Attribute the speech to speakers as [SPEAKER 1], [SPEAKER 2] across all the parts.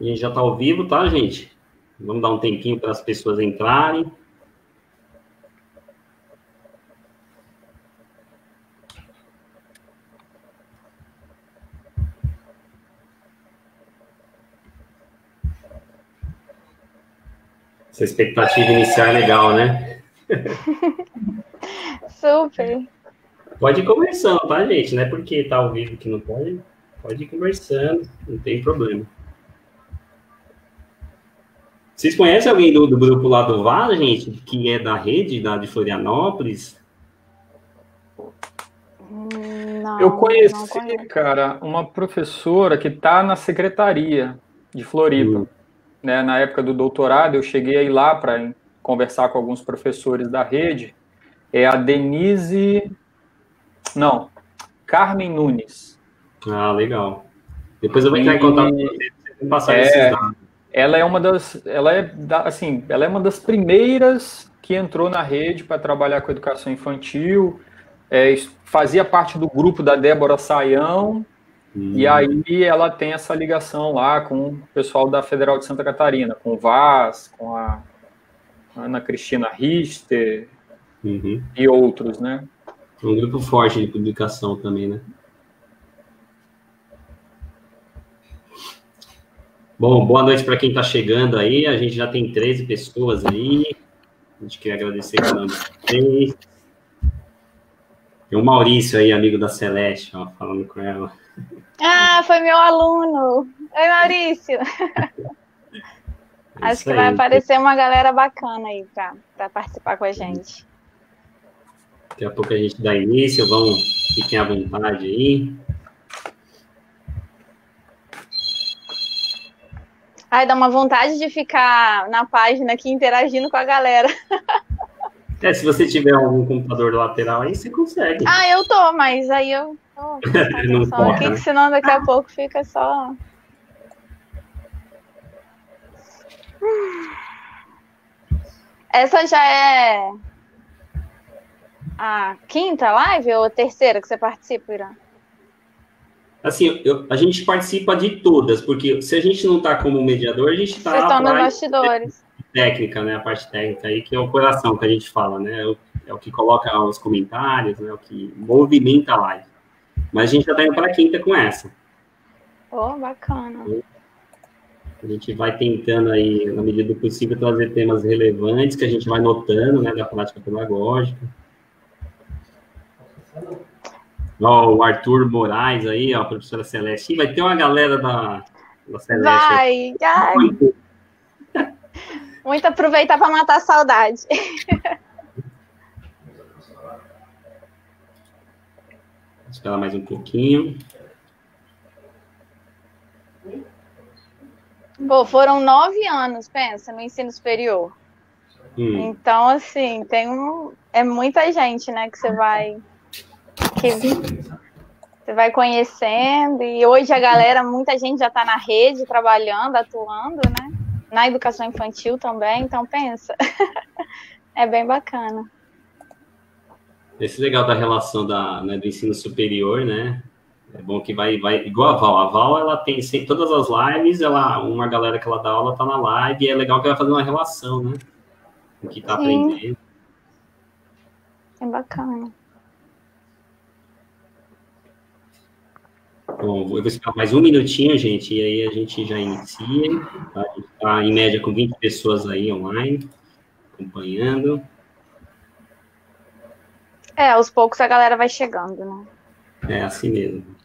[SPEAKER 1] A gente já está ao vivo, tá, gente? Vamos dar um tempinho para as pessoas entrarem. Essa expectativa inicial é legal, né?
[SPEAKER 2] Super.
[SPEAKER 1] Pode ir conversando, tá, gente? Não é porque tá ao vivo que não pode. Pode ir conversando, não tem problema. Vocês conhecem alguém do grupo lá do VAR, gente, que é da rede de Florianópolis?
[SPEAKER 2] Não,
[SPEAKER 3] Eu conheci,
[SPEAKER 2] não conheço.
[SPEAKER 3] cara, uma professora que está na secretaria de Floripa. Né? Na época do doutorado, eu cheguei a ir lá para conversar com alguns professores da rede. É a Denise... Não, Carmen Nunes.
[SPEAKER 1] Ah, legal. Depois eu vou entrar em contato com vocês para passar esses dados.
[SPEAKER 3] Ela é uma das primeiras que entrou na rede para trabalhar com educação infantil, fazia parte do grupo da Débora Saião, e aí ela tem essa ligação lá com o pessoal da Federal de Santa Catarina, com o Vaz, com a Ana Cristina Richter e outros, né?
[SPEAKER 1] Um grupo forte de publicação também, né? Bom, boa noite para quem está chegando aí. A gente já tem 13 pessoas aí. A gente quer agradecer cada um de vocês. Tem o Maurício aí, amigo da Celeste, ó, falando com ela.
[SPEAKER 2] Ah, foi meu aluno. Oi, Maurício. Acho que vai aparecer uma galera bacana aí para participar com a gente.
[SPEAKER 1] Daqui a pouco a gente dá início. Fiquem à vontade aí.
[SPEAKER 2] Ai, dá uma vontade de ficar na página aqui interagindo com a galera.
[SPEAKER 1] Se você tiver algum computador lateral aí, você consegue.
[SPEAKER 2] Ah, eu tô, mas aí eu tô
[SPEAKER 1] não importa,
[SPEAKER 2] aqui,
[SPEAKER 1] né?
[SPEAKER 2] senão daqui a pouco fica só... Essa já é a quinta live ou a terceira que você participa, Irã?
[SPEAKER 1] Assim, a gente participa de todas, porque se a gente não está como mediador, a gente está...
[SPEAKER 2] Vocês estão nos bastidores.
[SPEAKER 1] Técnica, né? A parte técnica aí, que é o coração que a gente fala, né? É o que coloca os comentários, né? O que movimenta a live. Mas a gente já está indo para a quinta com essa.
[SPEAKER 2] Oh, bacana.
[SPEAKER 1] A gente vai tentando aí, na medida do possível, trazer temas relevantes que a gente vai notando, né? Da prática pedagógica. Ó, o Arthur Moraes aí, ó, a professora Celeste. Vai ter uma galera da Celeste.
[SPEAKER 2] Vai. Muito aproveitar para matar a saudade.
[SPEAKER 1] Vou esperar mais um pouquinho.
[SPEAKER 2] Pô, foram 9 anos, pensa, no ensino superior. Então, assim, é muita gente, né, que você vai conhecendo, e hoje a galera, muita gente já está na rede, trabalhando, atuando, né? Na educação infantil também, então pensa. É bem bacana.
[SPEAKER 1] Esse legal da relação do ensino superior, né? É bom que vai igual a Val. A Val, ela tem sempre, todas as lives, uma galera que ela dá aula tá na live, e é legal que ela vai fazer uma relação, né? Com o que tá aprendendo.
[SPEAKER 2] É bacana.
[SPEAKER 1] Bom, eu vou esperar mais um minutinho, gente, e aí a gente já inicia. Tá? A gente está, em média, com 20 pessoas aí online, acompanhando.
[SPEAKER 2] Aos poucos a galera vai chegando, né?
[SPEAKER 1] É assim mesmo.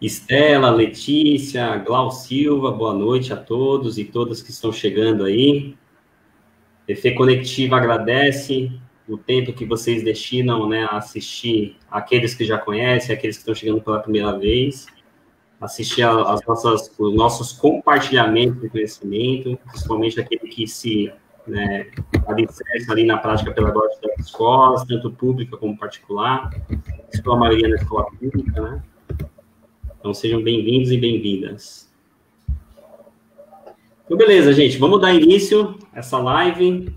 [SPEAKER 1] Estela, Letícia, Glau Silva, boa noite a todos e todas que estão chegando aí. EFE Conectiva agradece o tempo que vocês destinam, né, a assistir aqueles que já conhecem, aqueles que estão chegando pela primeira vez, assistir os nossos compartilhamentos de conhecimento, principalmente aquele que se alicerça ali na prática pedagógica das escolas, tanto pública como particular, isso a maioria na escola pública, né? Então, sejam bem-vindos e bem-vindas. Então, beleza, gente. Vamos dar início. essa live,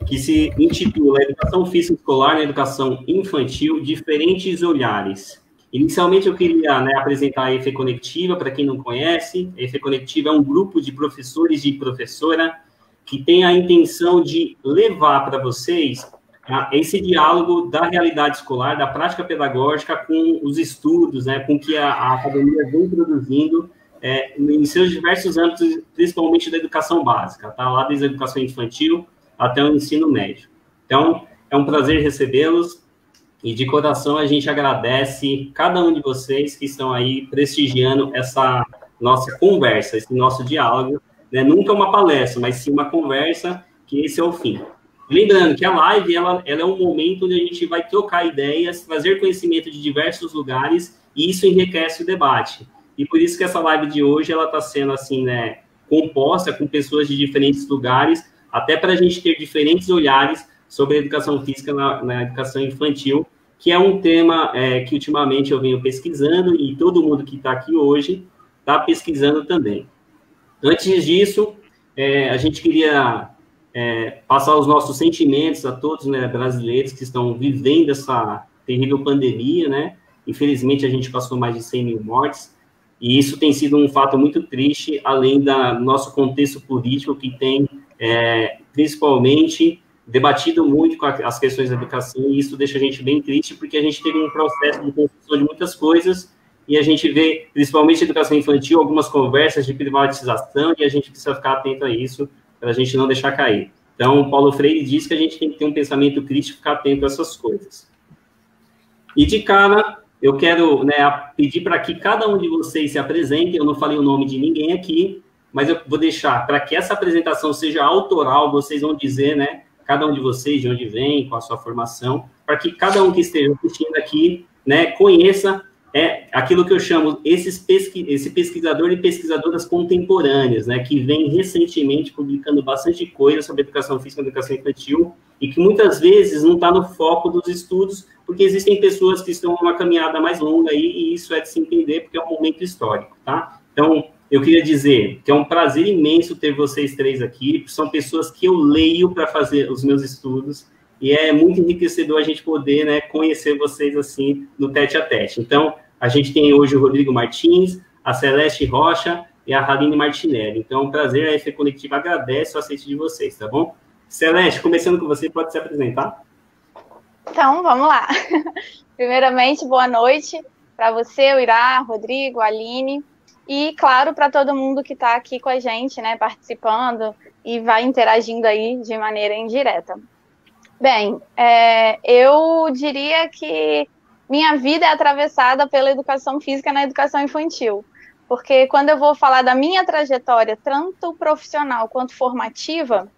[SPEAKER 1] que se intitula Educação Física Escolar na Educação Infantil, Diferentes Olhares. Inicialmente, eu queria apresentar a EFE Conectiva, para quem não conhece. A EFE Conectiva é um grupo de professores e professora que tem a intenção de levar para vocês esse diálogo da realidade escolar, da prática pedagógica com os estudos, com que a academia vem produzindo em seus diversos âmbitos, principalmente da educação básica, tá? Lá desde a educação infantil até o ensino médio. Então, é um prazer recebê-los e, de coração, a gente agradece cada um de vocês que estão aí prestigiando essa nossa conversa, esse nosso diálogo, nunca uma palestra, mas sim uma conversa, que esse é o fim. Lembrando que a live, ela é um momento onde a gente vai trocar ideias, trazer conhecimento de diversos lugares, e isso enriquece o debate. E por isso que essa live de hoje, ela está sendo, assim, composta com pessoas de diferentes lugares, até para a gente ter diferentes olhares sobre a educação física na educação infantil, que é um tema que ultimamente eu venho pesquisando, e todo mundo que está aqui hoje está pesquisando também. Antes disso, a gente queria passar os nossos sentimentos a todos, brasileiros que estão vivendo essa terrível pandemia, Infelizmente, a gente passou mais de 100 mil mortes, e isso tem sido um fato muito triste, além do nosso contexto político, que tem, principalmente, debatido muito com as questões da educação, e isso deixa a gente bem triste, porque a gente teve um processo de construção de muitas coisas, e a gente vê, principalmente na educação infantil, algumas conversas de privatização, e a gente precisa ficar atento a isso, para a gente não deixar cair. Então, Paulo Freire diz que a gente tem que ter um pensamento crítico, ficar atento a essas coisas. E, de cara, eu quero pedir para que cada um de vocês se apresente. Eu não falei o nome de ninguém aqui, mas eu vou deixar, para que essa apresentação seja autoral, vocês vão dizer, cada um de vocês, de onde vem, com a sua formação, para que cada um que esteja assistindo aqui, conheça aquilo que eu chamo esse pesquisador e pesquisadoras contemporâneas, que vem recentemente publicando bastante coisa sobre educação física e educação infantil, e que muitas vezes não está no foco dos estudos, porque existem pessoas que estão numa caminhada mais longa aí, e isso é de se entender, porque é um momento histórico, tá? Então, eu queria dizer que é um prazer imenso ter vocês três aqui, são pessoas que eu leio para fazer os meus estudos, e é muito enriquecedor a gente poder, conhecer vocês assim, no tete-a-tete. Então, a gente tem hoje o Rodrigo Martins, a Celeste Rocha e a Haline Martinelli. Então, é um prazer, a EFE Conectiva agradece o aceite de vocês, tá bom? Celeste, começando com você, pode se apresentar?
[SPEAKER 2] Então, vamos lá. Primeiramente, boa noite para você, o Irá, Rodrigo, a Aline, e, claro, para todo mundo que está aqui com a gente, participando e vai interagindo aí de maneira indireta. Bem, eu diria que minha vida é atravessada pela educação física na educação infantil, porque quando eu vou falar da minha trajetória, tanto profissional quanto formativa,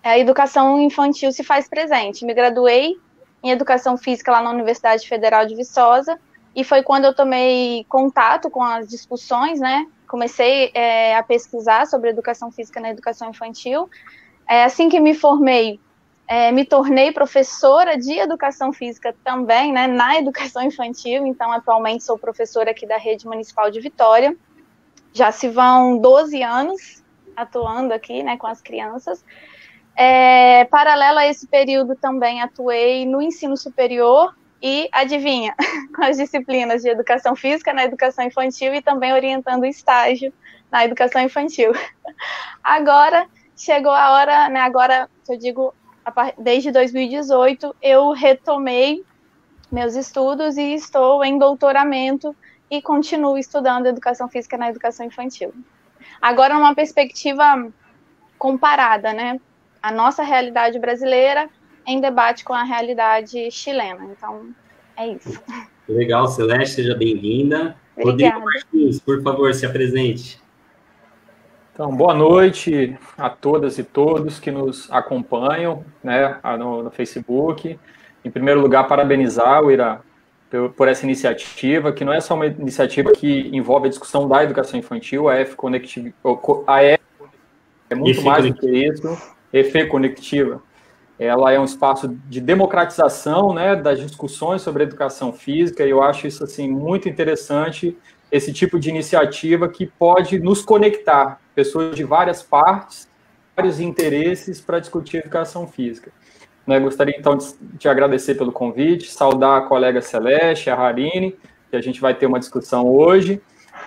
[SPEAKER 2] a educação infantil se faz presente. Me graduei em educação física lá na Universidade Federal de Viçosa, e foi quando eu tomei contato com as discussões, Comecei a pesquisar sobre educação física na educação infantil. Assim que me formei, me tornei professora de educação física também, na educação infantil. Então, atualmente sou professora aqui da Rede Municipal de Vitória. Já se vão 12 anos atuando aqui, com as crianças. Paralelo a esse período, também atuei no ensino superior e, adivinha, com as disciplinas de educação física na educação infantil e também orientando estágio na educação infantil. Agora, chegou a hora, agora, eu digo, desde 2018, eu retomei meus estudos e estou em doutoramento e continuo estudando educação física na educação infantil. Agora, numa perspectiva comparada, a nossa realidade brasileira em debate com a realidade chilena. Então, é isso.
[SPEAKER 1] Legal, Celeste, seja bem-vinda. Rodrigo Martins, por favor, se apresente.
[SPEAKER 3] Então, boa noite a todas e todos que nos acompanham, no Facebook. Em primeiro lugar, parabenizar o Irá por essa iniciativa, que não é só uma iniciativa que envolve a discussão da educação infantil, a EFE Conectiva, é muito mais do que isso, EFE Conectiva. Ela é um espaço de democratização, das discussões sobre educação física, e eu acho isso assim muito interessante, esse tipo de iniciativa que pode nos conectar, pessoas de várias partes, vários interesses para discutir educação física. Né, gostaria, então, de te agradecer pelo convite, saudar a colega Celeste, a Harine, que a gente vai ter uma discussão hoje.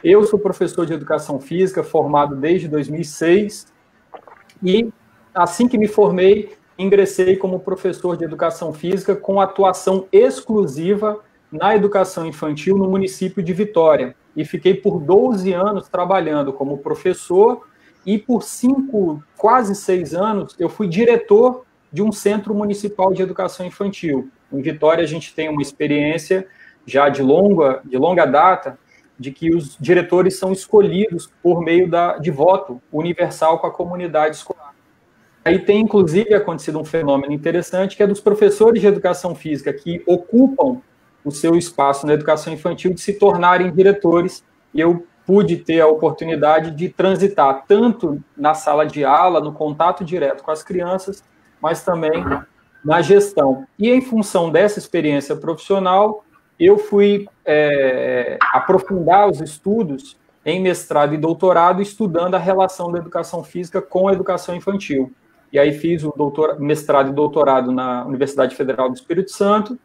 [SPEAKER 3] Eu sou professor de educação física, formado desde 2006, e assim que me formei, ingressei como professor de educação física com atuação exclusiva na educação infantil no município de Vitória. E fiquei por 12 anos trabalhando como professor, e por 5, quase 6 anos, eu fui diretor de um centro municipal de educação infantil. Em Vitória, a gente tem uma experiência já de longa data, de que os diretores são escolhidos por meio de voto universal com a comunidade escolar. Aí tem, inclusive, acontecido um fenômeno interessante, que é dos professores de educação física que ocupam o seu espaço na educação infantil de se tornarem diretores, e eu pude ter a oportunidade de transitar tanto na sala de aula, no contato direto com as crianças, mas também na gestão. E em função dessa experiência profissional, eu fui aprofundar os estudos em mestrado e doutorado, estudando a relação da educação física com a educação infantil. E aí fiz o mestrado e doutorado na Universidade Federal do Espírito Santo,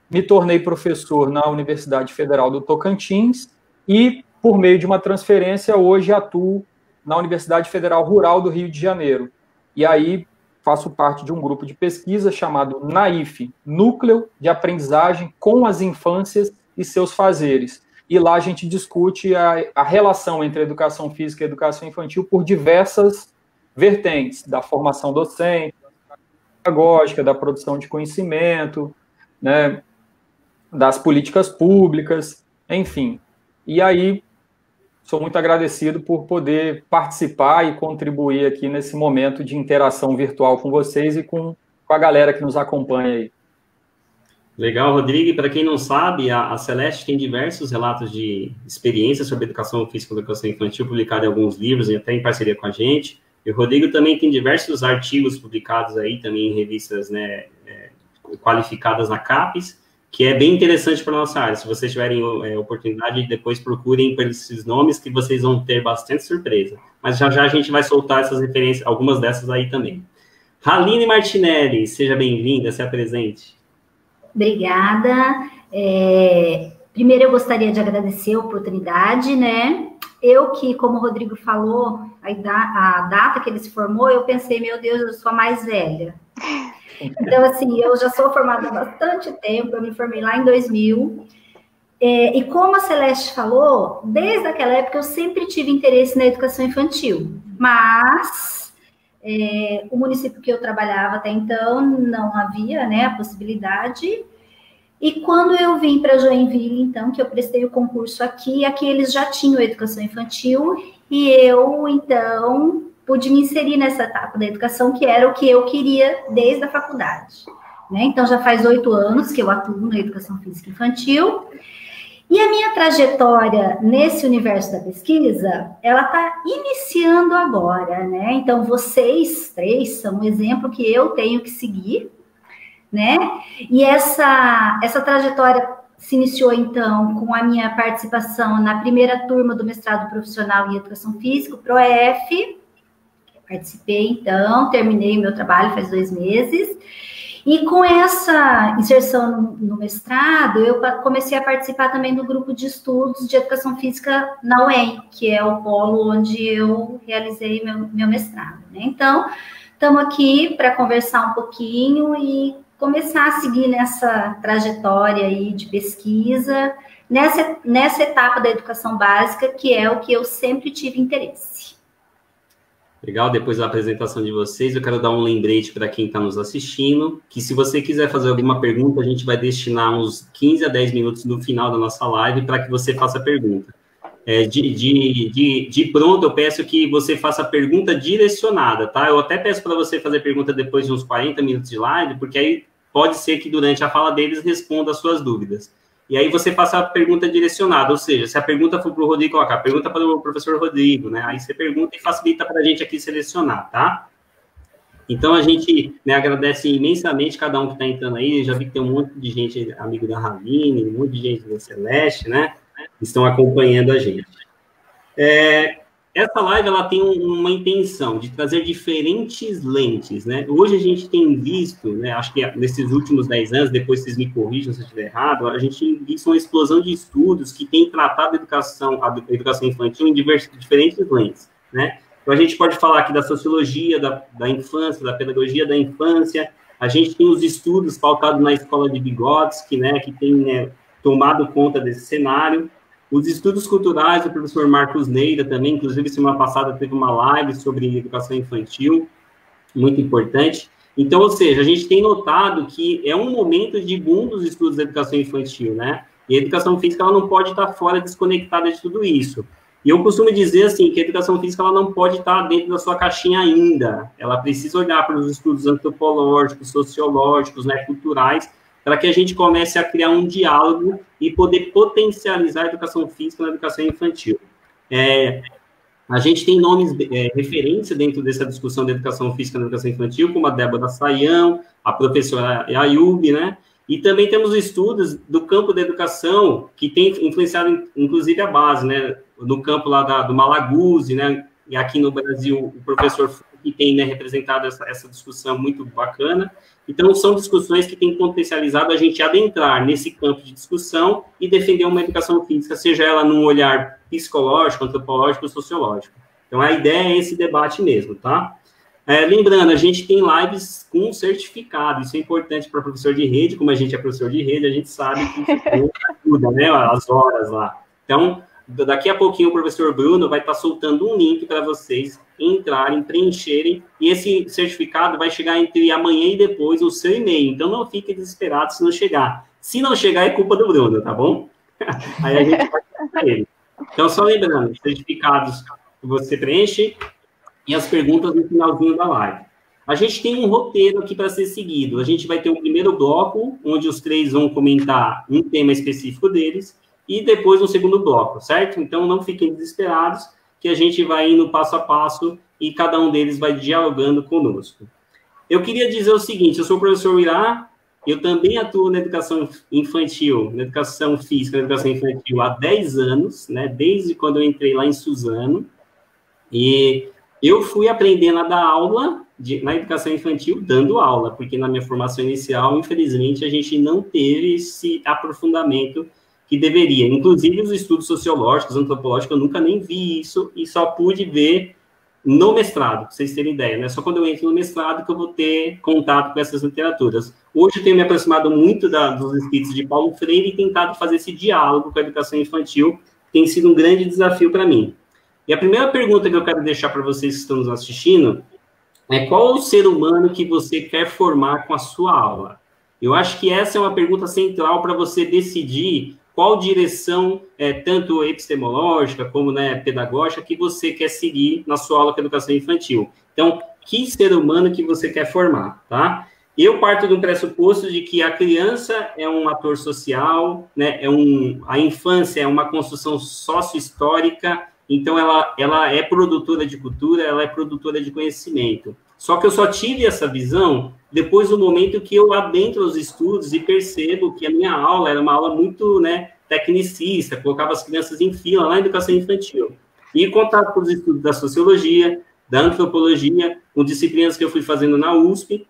[SPEAKER 3] me tornei professor na Universidade Federal do Tocantins e, por meio de uma transferência, hoje atuo na Universidade Federal Rural do Rio de Janeiro. E aí faço parte de um grupo de pesquisa chamado NAIF, Núcleo de Aprendizagem com as Infâncias e Seus Fazeres. E lá a gente discute a relação entre a educação física e a educação infantil por diversas vertentes, da formação docente, da pedagógica, da produção de conhecimento, né, das políticas públicas, enfim. E aí, sou muito agradecido por poder participar e contribuir aqui nesse momento de interação virtual com vocês e com a galera que nos acompanha aí.
[SPEAKER 1] Legal, Rodrigo. E para quem não sabe, a Celeste tem diversos relatos de experiência sobre educação física e educação infantil, publicado em alguns livros e até em parceria com a gente. E o Rodrigo também tem diversos artigos publicados aí também em revistas, né, qualificadas na CAPES, que é bem interessante para a nossa área. Se vocês tiverem oportunidade, depois procurem por esses nomes, que vocês vão ter bastante surpresa. Mas já já a gente vai soltar essas referências, algumas dessas aí também. Haline Martinelli, seja bem-vinda, se apresente.
[SPEAKER 4] Obrigada. Primeiro, eu gostaria de agradecer a oportunidade, né? Eu que, como o Rodrigo falou, a data que ele se formou, eu pensei, meu Deus, eu sou a mais velha. Então, assim, eu já sou formada há bastante tempo, eu me formei lá em 2000, e como a Celeste falou, desde aquela época eu sempre tive interesse na educação infantil, mas o município que eu trabalhava até então não havia, né, a possibilidade, e quando eu vim para Joinville, então, que eu prestei o concurso aqui eles já tinham educação infantil, e eu, então, pude me inserir nessa etapa da educação, que era o que eu queria desde a faculdade, né? Então, já faz 8 anos que eu atuo na educação física infantil, e a minha trajetória nesse universo da pesquisa, ela está iniciando agora, né? Então, vocês 3 são um exemplo que eu tenho que seguir, né? E essa trajetória se iniciou, então, com a minha participação na primeira turma do mestrado profissional em educação física, o PROEF. Participei, então, terminei meu trabalho faz 2 meses, e com essa inserção no mestrado, eu comecei a participar também do grupo de estudos de educação física na UEM, que é o polo onde eu realizei meu mestrado, né? Então, estamos aqui para conversar um pouquinho e começar a seguir nessa trajetória aí de pesquisa, nessa etapa da educação básica, que é o que eu sempre tive interesse.
[SPEAKER 1] Legal, depois da apresentação de vocês, eu quero dar um lembrete para quem está nos assistindo, que se você quiser fazer alguma pergunta, a gente vai destinar uns 15 a 10 minutos no final da nossa live para que você faça a pergunta. De pronto, eu peço que você faça a pergunta direcionada, tá? Eu até peço para você fazer pergunta depois de uns 40 minutos de live, porque aí pode ser que durante a fala deles responda as suas dúvidas. E aí você faça a pergunta direcionada, ou seja, se a pergunta for para o Rodrigo colocar, pergunta para o professor Rodrigo, né? Aí você pergunta e facilita para a gente aqui selecionar, tá? Então, a gente, né, agradece imensamente cada um que está entrando aí. Eu já vi que tem um monte de gente, amigo da Haline, um monte de gente da Celeste, né? Que estão acompanhando a gente. essa live ela tem uma intenção de trazer diferentes lentes, né? Hoje a gente tem visto, né, acho que nesses últimos 10 anos, depois vocês me corrijam se eu estiver errado, a gente tem visto uma explosão de estudos que tem tratado a educação infantil em diferentes lentes, né? Então a gente pode falar aqui da sociologia da infância, da pedagogia da infância, a gente tem os estudos pautados na escola de Vygotsky, né, que tem, né, tomado conta desse cenário. Os estudos culturais do professor Marcos Neira também, inclusive, semana passada teve uma live sobre educação infantil, muito importante. Então, ou seja, a gente tem notado que é um momento de boom dos estudos da educação infantil, né? E a educação física, ela não pode estar fora, desconectada de tudo isso. E eu costumo dizer, assim, que a educação física, ela não pode estar dentro da sua caixinha ainda. Ela precisa olhar para os estudos antropológicos, sociológicos, né, culturais, para que a gente comece a criar um diálogo e poder potencializar a educação física na educação infantil. A gente tem nomes, referência dentro dessa discussão da educação física na educação infantil, como a Débora Sayão, a professora Ayub, né? E também temos estudos do campo da educação que tem influenciado, inclusive, a base, né? No campo lá do Malaguzzi, né? E aqui no Brasil, o professor que tem, né, representado essa discussão muito bacana. Então, são discussões que têm potencializado a gente adentrar nesse campo de discussão e defender uma educação física, seja ela num olhar psicológico, antropológico ou sociológico. Então, a ideia é esse debate mesmo, tá? Lembrando, a gente tem lives com certificado, isso é importante para professor de rede, como a gente é professor de rede, a gente sabe que ajuda, né, as horas lá. Então, daqui a pouquinho o professor Bruno vai estar soltando um link para vocês entrarem, preencherem, e esse certificado vai chegar entre amanhã e depois o seu e-mail. Então, não fique desesperado se não chegar. Se não chegar, é culpa do Bruno, tá bom? Aí a gente vai para ele. Então, só lembrando, certificados que você preenche e as perguntas no finalzinho da live. A gente tem um roteiro aqui para ser seguido. A gente vai ter um primeiro bloco, onde os três vão comentar um tema específico deles, e depois um segundo bloco, certo? Então, não fiquem desesperados, que a gente vai indo passo a passo e cada um deles vai dialogando conosco. Eu queria dizer o seguinte, eu sou o professor Irá, eu também atuo na educação infantil, na educação física, na educação infantil há 10 anos, né, desde quando eu entrei lá em Suzano, e eu fui aprendendo a dar aula na educação infantil, dando aula, porque na minha formação inicial, infelizmente, a gente não teve esse aprofundamento que deveria. Inclusive, os estudos sociológicos, antropológicos, eu nunca nem vi isso e só pude ver no mestrado, para vocês terem ideia, né? Só quando eu entro no mestrado que eu vou ter contato com essas literaturas. Hoje eu tenho me aproximado muito dos escritos de Paulo Freire e tentado fazer esse diálogo com a educação infantil, tem sido um grande desafio para mim. E a primeira pergunta que eu quero deixar para vocês que estão nos assistindo é: qual o ser humano que você quer formar com a sua aula? Eu acho que essa é uma pergunta central para você decidir qual direção, tanto epistemológica como, né, pedagógica, que você quer seguir na sua aula com educação infantil. Então, que ser humano que você quer formar, tá? Eu parto de um pressuposto de que a criança é um ator social, né, a infância é uma construção sócio-histórica, então ela é produtora de cultura, ela é produtora de conhecimento. Só que eu só tive essa visão depois do momento que eu adentro os estudos e percebo que a minha aula era uma aula muito, né, tecnicista, colocava as crianças em fila lá na educação infantil. E em contato com os estudos da sociologia, da antropologia, com disciplinas que eu fui fazendo na USP,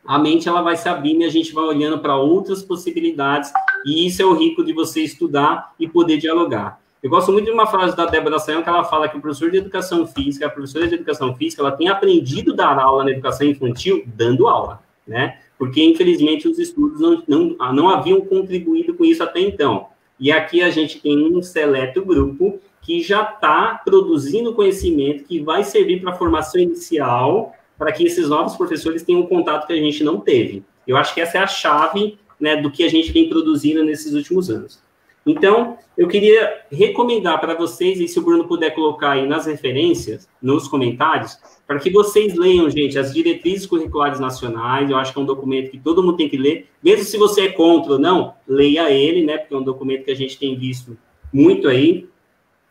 [SPEAKER 1] a mente ela vai se abrindo e a gente vai olhando para outras possibilidades, e isso é o rico de você estudar e poder dialogar. Eu gosto muito de uma frase da Débora Sayão, que ela fala que o professor de educação física, a professora de educação física, ela tem aprendido a dar aula na educação infantil dando aula, né? Porque, infelizmente, os estudos não haviam contribuído com isso até então. E aqui a gente tem um seleto grupo que já está produzindo conhecimento que vai servir para a formação inicial, para que esses novos professores tenham um contato que a gente não teve. Eu acho que essa é a chave, né, do que a gente vem produzindo nesses últimos anos. Então, eu queria recomendar para vocês, e se o Bruno puder colocar aí nas referências, nos comentários, para que vocês leiam, gente, as diretrizes curriculares nacionais. Eu acho que é um documento que todo mundo tem que ler, mesmo se você é contra ou não, leia ele, né, porque é um documento que a gente tem visto muito aí.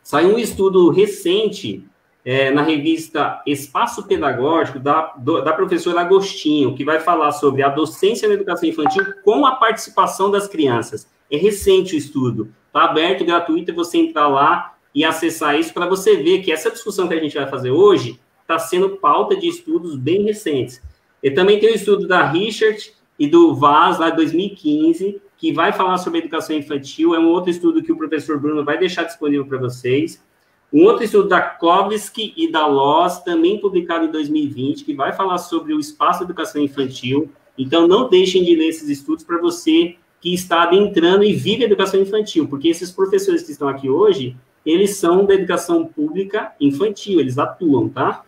[SPEAKER 1] Saiu um estudo recente na revista Espaço Pedagógico, da professora Agostinho, que vai falar sobre a docência na educação infantil com a participação das crianças. É recente o estudo, está aberto, gratuito, é você entrar lá e acessar isso para você ver que essa discussão que a gente vai fazer hoje está sendo pauta de estudos bem recentes. E também tem o estudo da Richard e do Vaz, lá de 2015, que vai falar sobre educação infantil. É um outro estudo que o professor Bruno vai deixar disponível para vocês. Um outro estudo da Klovsky e da Loss, também publicado em 2020, que vai falar sobre o espaço da educação infantil. Então, não deixem de ler esses estudos para você que está adentrando e vive a educação infantil, porque esses professores que estão aqui hoje, eles são da educação pública infantil, eles atuam, tá?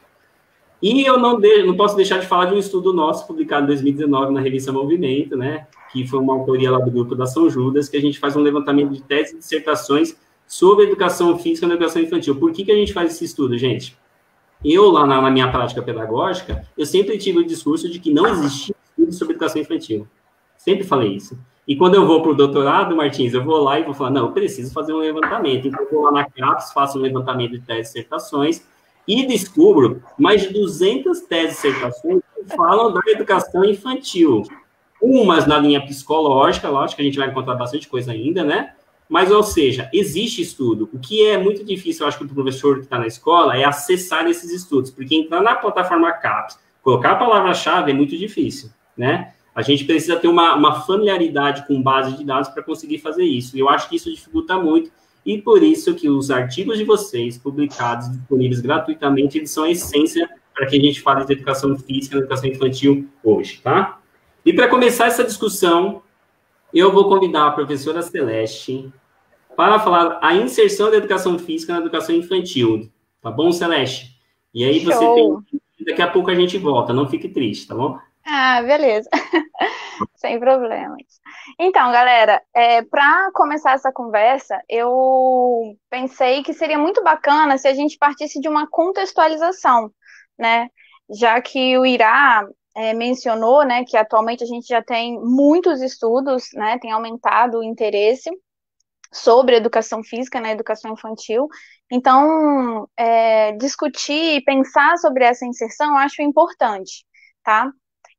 [SPEAKER 1] E eu não posso deixar de falar de um estudo nosso, publicado em 2019 na revista Movimento, né? Que foi uma autoria lá do grupo da São Judas, que a gente faz um levantamento de teses e dissertações sobre educação física na educação infantil. Por que a gente faz esse estudo, gente? Eu, lá na minha prática pedagógica, eu sempre tive o discurso de que não existia estudo sobre educação infantil. Sempre falei isso. E quando eu vou para o doutorado, Martins, eu vou lá e vou falar, não, eu preciso fazer um levantamento. Então, eu vou lá na CAPES, faço um levantamento de teses e dissertações e descubro mais de 200 teses e dissertações que falam da educação infantil. Umas na linha psicológica, lógico que a gente vai encontrar bastante coisa ainda, né? Mas, ou seja, existe estudo. O que é muito difícil, eu acho que o professor que está na escola é acessar esses estudos, porque entrar na plataforma CAPES, colocar a palavra-chave é muito difícil, né? A gente precisa ter uma familiaridade com base de dados para conseguir fazer isso. E eu acho que isso dificulta muito, e por isso que os artigos de vocês, publicados, disponíveis gratuitamente, eles são a essência para que a gente fale de educação física e educação infantil hoje, tá? E para começar essa discussão, eu vou convidar a professora Celeste para falar a inserção da educação física na educação infantil. Tá bom, Celeste? E aí você tem... Daqui a pouco a gente volta, não fique triste, tá bom?
[SPEAKER 2] Ah, beleza. Sem problemas. Então, galera, para começar essa conversa, eu pensei que seria muito bacana se a gente partisse de uma contextualização, né? Já que o Irá mencionou, né, que atualmente a gente já tem muitos estudos, né, tem aumentado o interesse sobre educação física na educação infantil. Então, discutir e pensar sobre essa inserção eu acho importante, tá?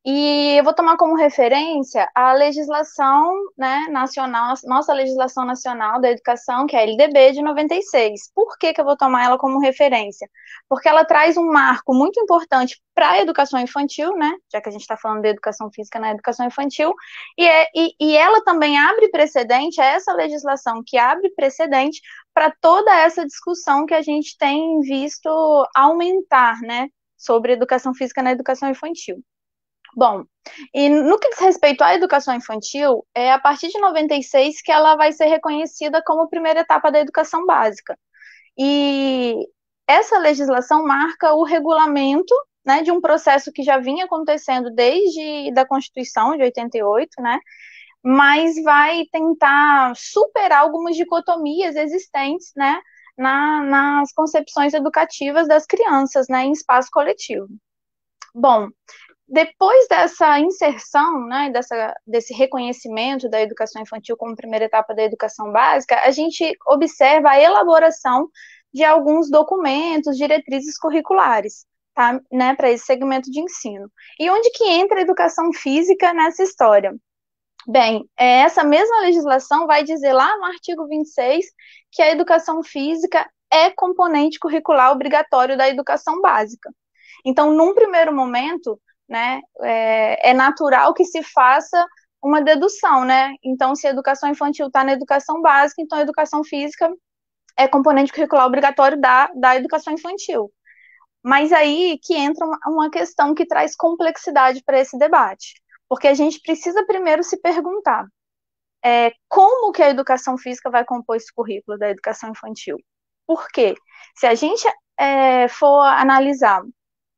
[SPEAKER 2] E eu vou tomar como referência a legislação, né, nacional, nossa legislação nacional da educação, que é a LDB de 96. Por que eu vou tomar ela como referência? Porque ela traz um marco muito importante para a educação infantil, né, já que a gente está falando de educação física na educação infantil, e ela também abre precedente, é essa legislação que abre precedente para toda essa discussão que a gente tem visto aumentar, né, sobre educação física na educação infantil. Bom, e no que diz respeito à educação infantil, é a partir de 96 que ela vai ser reconhecida como primeira etapa da educação básica. E essa legislação marca o regulamento, né, de um processo que já vinha acontecendo desde a Constituição de 88, né, mas vai tentar superar algumas dicotomias existentes, né, nas concepções educativas das crianças, né, em espaço coletivo. Bom, depois dessa inserção, né, desse reconhecimento da educação infantil como primeira etapa da educação básica, a gente observa a elaboração de alguns documentos, diretrizes curriculares, tá, né, para esse segmento de ensino. E onde que entra a educação física nessa história? Bem, essa mesma legislação vai dizer lá no artigo 26 que a educação física é componente curricular obrigatório da educação básica. Então, num primeiro momento, né, é natural que se faça uma dedução, né? Então, se a educação infantil está na educação básica, então a educação física é componente curricular obrigatório da educação infantil. Mas aí que entra uma questão que traz complexidade para esse debate, porque a gente precisa primeiro se perguntar como que a educação física vai compor esse currículo da educação infantil. Por quê? Se a gente for analisar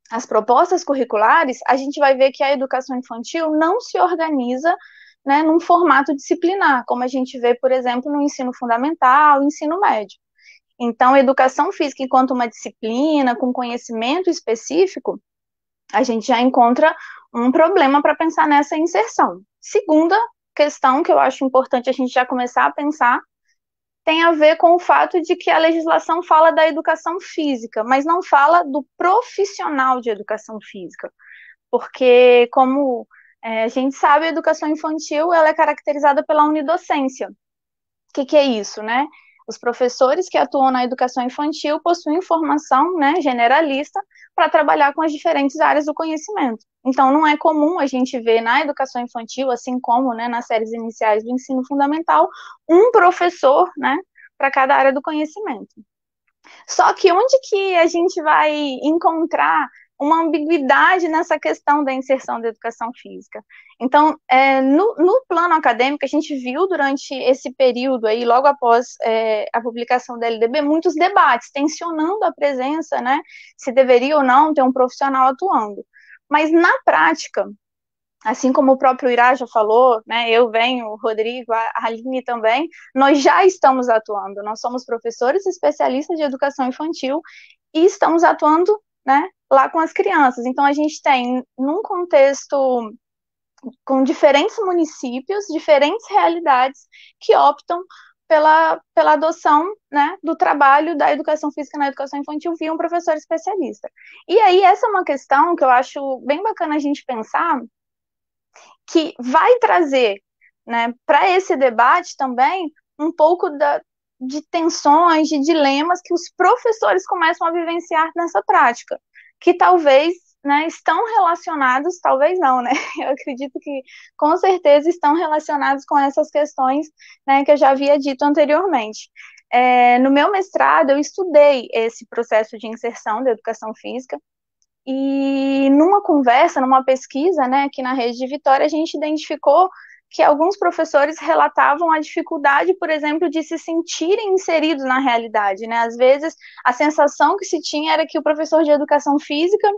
[SPEAKER 2] as propostas curriculares, a gente vai ver que a educação infantil não se organiza, né, num formato disciplinar, como a gente vê, por exemplo, no ensino fundamental, ensino médio. Então, a educação física, enquanto uma disciplina, com conhecimento específico, a gente já encontra um problema para pensar nessa inserção. Segunda questão que eu acho importante a gente já começar a pensar tem a ver com o fato de que a legislação fala da educação física, mas não fala do profissional de educação física, porque, como a gente sabe, a educação infantil ela é caracterizada pela unidocência. O que é isso, né? Os professores que atuam na educação infantil possuem formação, né, generalista para trabalhar com as diferentes áreas do conhecimento. Então, não é comum a gente ver na educação infantil, assim como, né, nas séries iniciais do ensino fundamental, um professor, né, para cada área do conhecimento. Só que onde que a gente vai encontrar uma ambiguidade nessa questão da inserção da educação física? Então, no plano acadêmico, a gente viu durante esse período aí, logo após a publicação da LDB, muitos debates, tensionando a presença, né, se deveria ou não ter um profissional atuando. Mas, na prática, assim como o próprio Irá já falou, né, eu venho, o Rodrigo, a Aline também, nós já estamos atuando, nós somos professores especialistas de educação infantil e estamos atuando, né, lá com as crianças. Então, a gente tem, num contexto com diferentes municípios, diferentes realidades que optam pela adoção, né, do trabalho da educação física na educação infantil via um professor especialista. E aí, essa é uma questão que eu acho bem bacana a gente pensar, que vai trazer, né, para esse debate também um pouco de tensões, de dilemas que os professores começam a vivenciar nessa prática, que talvez, né, estão relacionados, talvez não, né, eu acredito que com certeza estão relacionados com essas questões, né, que eu já havia dito anteriormente. No meu mestrado, eu estudei esse processo de inserção da educação física, e numa conversa, numa pesquisa, né, aqui na Rede de Vitória, a gente identificou que alguns professores relatavam a dificuldade, por exemplo, de se sentirem inseridos na realidade, né? Às vezes, a sensação que se tinha era que o professor de educação física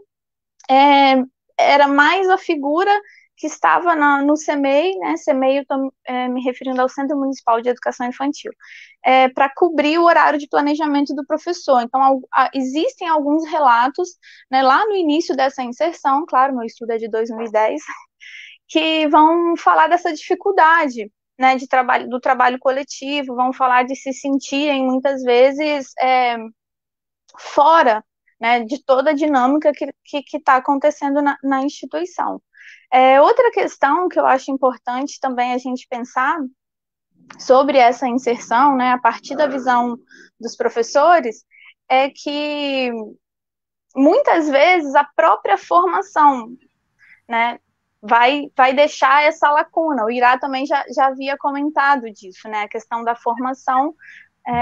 [SPEAKER 2] era mais a figura que estava no CEMEI, né? CEMEI, eu estou me referindo ao Centro Municipal de Educação Infantil, para cobrir o horário de planejamento do professor. Então, existem alguns relatos, né, lá no início dessa inserção, claro, meu estudo é de 2010, que vão falar dessa dificuldade, né, do trabalho coletivo, vão falar de se sentirem, muitas vezes, fora, né, de toda a dinâmica que está acontecendo na instituição. Outra questão que eu acho importante também a gente pensar sobre essa inserção, né, a partir da visão dos professores, é que muitas vezes a própria formação, né, vai deixar essa lacuna. O Irá também já havia comentado disso, né, a questão da formação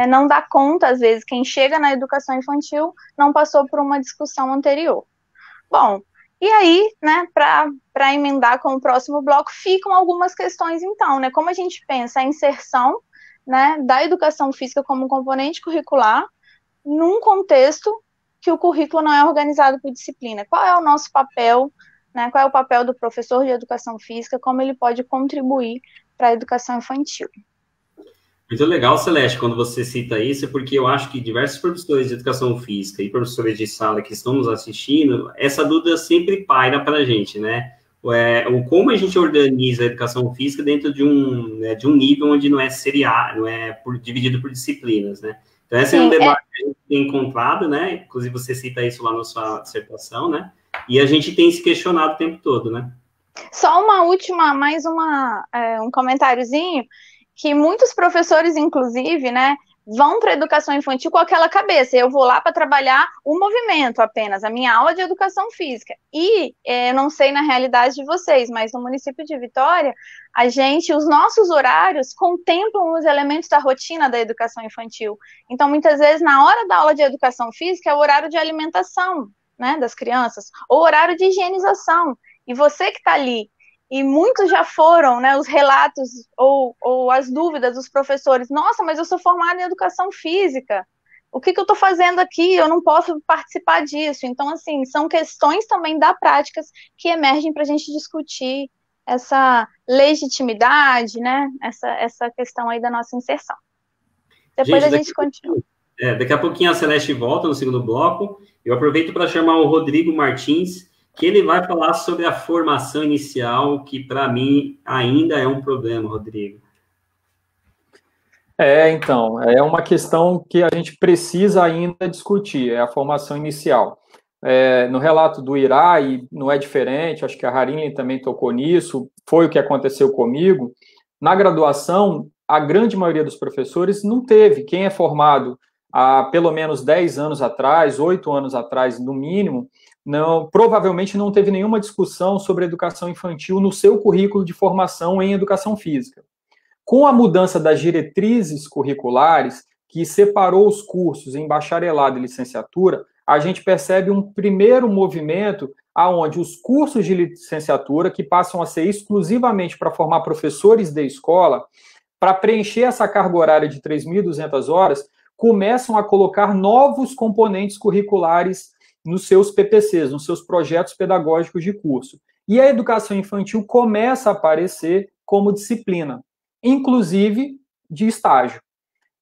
[SPEAKER 2] não dá conta, às vezes, quem chega na educação infantil não passou por uma discussão anterior. Bom, e aí, né, para emendar com o próximo bloco, ficam algumas questões, então, né, como a gente pensa a inserção, né, da educação física como componente curricular num contexto que o currículo não é organizado por disciplina. Qual é o nosso papel, né, qual é o papel do professor de educação física, como ele pode contribuir para a educação infantil?
[SPEAKER 1] Muito legal, Celeste, quando você cita isso, porque eu acho que diversos professores de educação física e professores de sala que estão nos assistindo, essa dúvida sempre paira para a gente, né? Como a gente organiza a educação física dentro de um nível onde não é seriado, não é dividido por disciplinas, né? Então, esse é um debate que a gente tem encontrado, né? Inclusive, você cita isso lá na sua dissertação, né? E a gente tem se questionado o tempo todo, né?
[SPEAKER 2] Só uma última, um comentáriozinho, que muitos professores, inclusive, né, vão para a educação infantil com aquela cabeça, eu vou lá para trabalhar o movimento apenas, a minha aula de educação física. E, eu não sei na realidade de vocês, mas no município de Vitória, os nossos horários contemplam os elementos da rotina da educação infantil. Então, muitas vezes, na hora da aula de educação física, é o horário de alimentação, né, das crianças, ou horário de higienização. E você que está ali, e muitos já foram, né, os relatos ou as dúvidas dos professores, nossa, mas eu sou formada em educação física, o que eu estou fazendo aqui? Eu não posso participar disso. Então, assim, são questões também da prática que emergem para a gente discutir essa legitimidade, né, essa questão aí da nossa inserção. Depois a gente continua.
[SPEAKER 1] Daqui a pouquinho a Celeste volta no segundo bloco. Eu aproveito para chamar o Rodrigo Martins, que ele vai falar sobre a formação inicial, que para mim ainda é um problema, Rodrigo.
[SPEAKER 3] Então, é uma questão que a gente precisa ainda discutir, é a formação inicial. No relato do Irá, e não é diferente, acho que a Harinley também tocou nisso, foi o que aconteceu comigo. Na graduação, a grande maioria dos professores não teve. Quem é formado há pelo menos 10 anos atrás, 8 anos atrás, no mínimo, provavelmente não teve nenhuma discussão sobre educação infantil no seu currículo de formação em educação física. Com a mudança das diretrizes curriculares, que separou os cursos em bacharelado e licenciatura, a gente percebe um primeiro movimento aonde os cursos de licenciatura, que passam a ser exclusivamente para formar professores de escola, para preencher essa carga horária de 3.200 horas, começam a colocar novos componentes curriculares nos seus PPCs, nos seus projetos pedagógicos de curso. E a educação infantil começa a aparecer como disciplina, inclusive de estágio.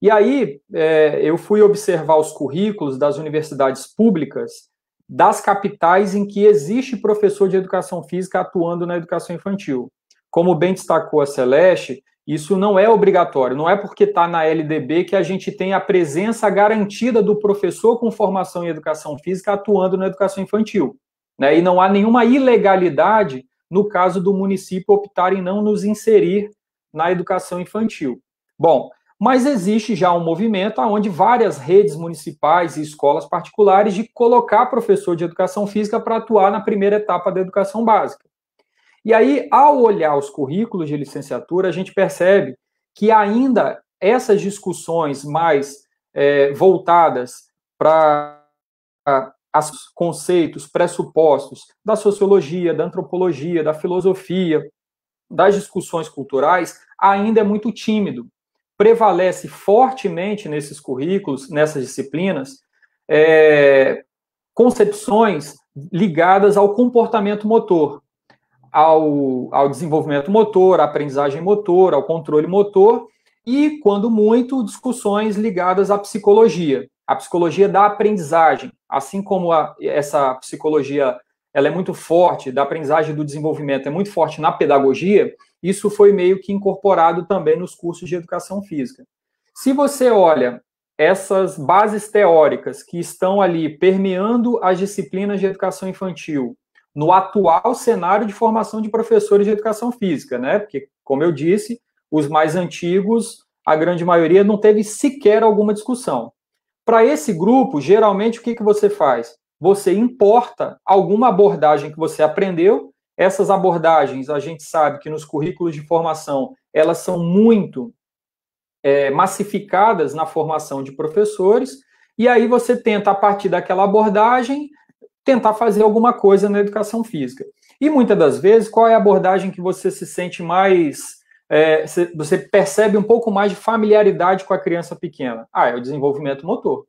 [SPEAKER 3] E aí, eu fui observar os currículos das universidades públicas das capitais em que existe professor de educação física atuando na educação infantil. Como bem destacou a Celeste, isso não é obrigatório, não é porque está na LDB que a gente tem a presença garantida do professor com formação em educação física atuando na educação infantil, né? E não há nenhuma ilegalidade no caso do município optar em não nos inserir na educação infantil. Bom, mas existe já um movimento onde várias redes municipais e escolas particulares de colocar professor de educação física para atuar na primeira etapa da educação básica. E aí, ao olhar os currículos de licenciatura, a gente percebe que ainda essas discussões mais voltadas para os conceitos, pressupostos da sociologia, da antropologia, da filosofia, das discussões culturais, ainda é muito tímido. Prevalece fortemente nesses currículos, nessas disciplinas, concepções ligadas ao comportamento motor, ao desenvolvimento motor, à aprendizagem motor, ao controle motor, e, quando muito, discussões ligadas à psicologia da aprendizagem, assim como essa psicologia ela é muito forte, da aprendizagem do desenvolvimento é muito forte na pedagogia, isso foi meio que incorporado também nos cursos de educação física. Se você olha essas bases teóricas que estão ali permeando as disciplinas de educação infantil, no atual cenário de formação de professores de educação física, né? Porque, como eu disse, os mais antigos, a grande maioria não teve sequer alguma discussão. Para esse grupo, geralmente, o que você faz? Você importa alguma abordagem que você aprendeu. Essas abordagens, a gente sabe que nos currículos de formação, elas são muito massificadas na formação de professores, e aí você tenta, a partir daquela abordagem, tentar fazer alguma coisa na educação física. E muitas das vezes, qual é a abordagem que você se sente mais... você percebe um pouco mais de familiaridade com a criança pequena? É o desenvolvimento motor.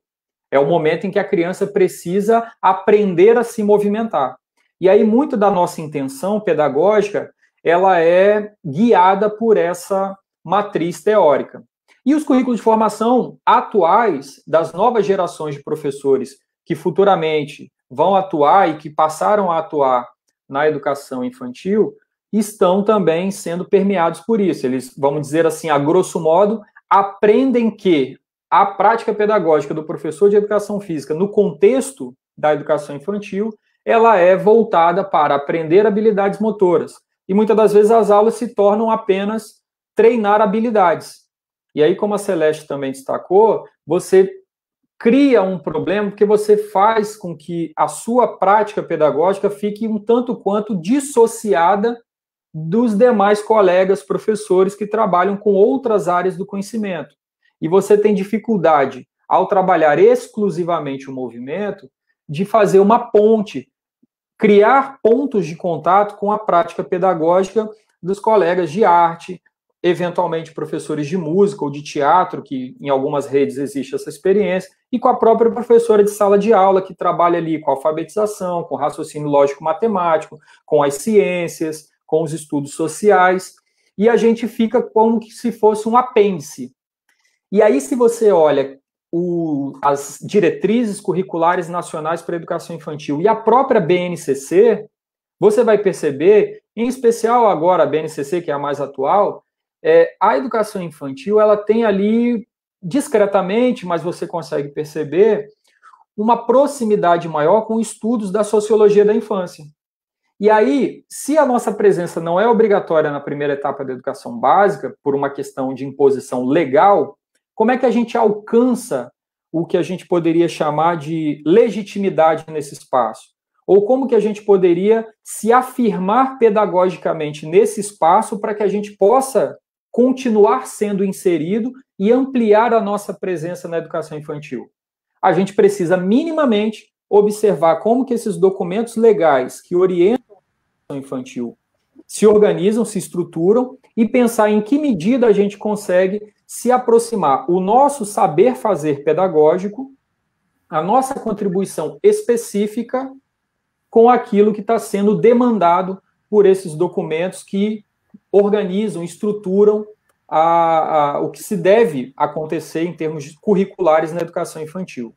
[SPEAKER 3] É o momento em que a criança precisa aprender a se movimentar. E aí, muito da nossa intenção pedagógica, ela é guiada por essa matriz teórica. E os currículos de formação atuais, das novas gerações de professores que futuramente vão atuar e que passaram a atuar na educação infantil, estão também sendo permeados por isso. Eles, vamos dizer assim, a grosso modo, aprendem que a prática pedagógica do professor de educação física no contexto da educação infantil, ela é voltada para aprender habilidades motoras. E muitas das vezes as aulas se tornam apenas treinar habilidades. E aí, como a Celeste também destacou, você cria um problema porque você faz com que a sua prática pedagógica fique um tanto quanto dissociada dos demais colegas professores que trabalham com outras áreas do conhecimento. E você tem dificuldade, ao trabalhar exclusivamente o movimento, de fazer uma ponte, criar pontos de contato com a prática pedagógica dos colegas de arte, eventualmente professores de música ou de teatro, que em algumas redes existe essa experiência, e com a própria professora de sala de aula, que trabalha ali com alfabetização, com raciocínio lógico-matemático, com as ciências, com os estudos sociais, e a gente fica como se fosse um apêndice. E aí, se você olha as diretrizes curriculares nacionais para a educação infantil e a própria BNCC, você vai perceber, em especial agora a BNCC, que é a mais atual, a educação infantil, ela tem ali, discretamente, mas você consegue perceber, uma proximidade maior com estudos da sociologia da infância. E aí, se a nossa presença não é obrigatória na primeira etapa da educação básica, por uma questão de imposição legal, como é que a gente alcança o que a gente poderia chamar de legitimidade nesse espaço? Ou como que a gente poderia se afirmar pedagogicamente nesse espaço para que a gente possa continuar sendo inserido e ampliar a nossa presença na educação infantil? A gente precisa minimamente observar como que esses documentos legais que orientam a educação infantil se organizam, se estruturam e pensar em que medida a gente consegue se aproximar o nosso saber fazer pedagógico, a nossa contribuição específica com aquilo que está sendo demandado por esses documentos que organizam, estruturam o que se deve acontecer em termos curriculares na educação infantil.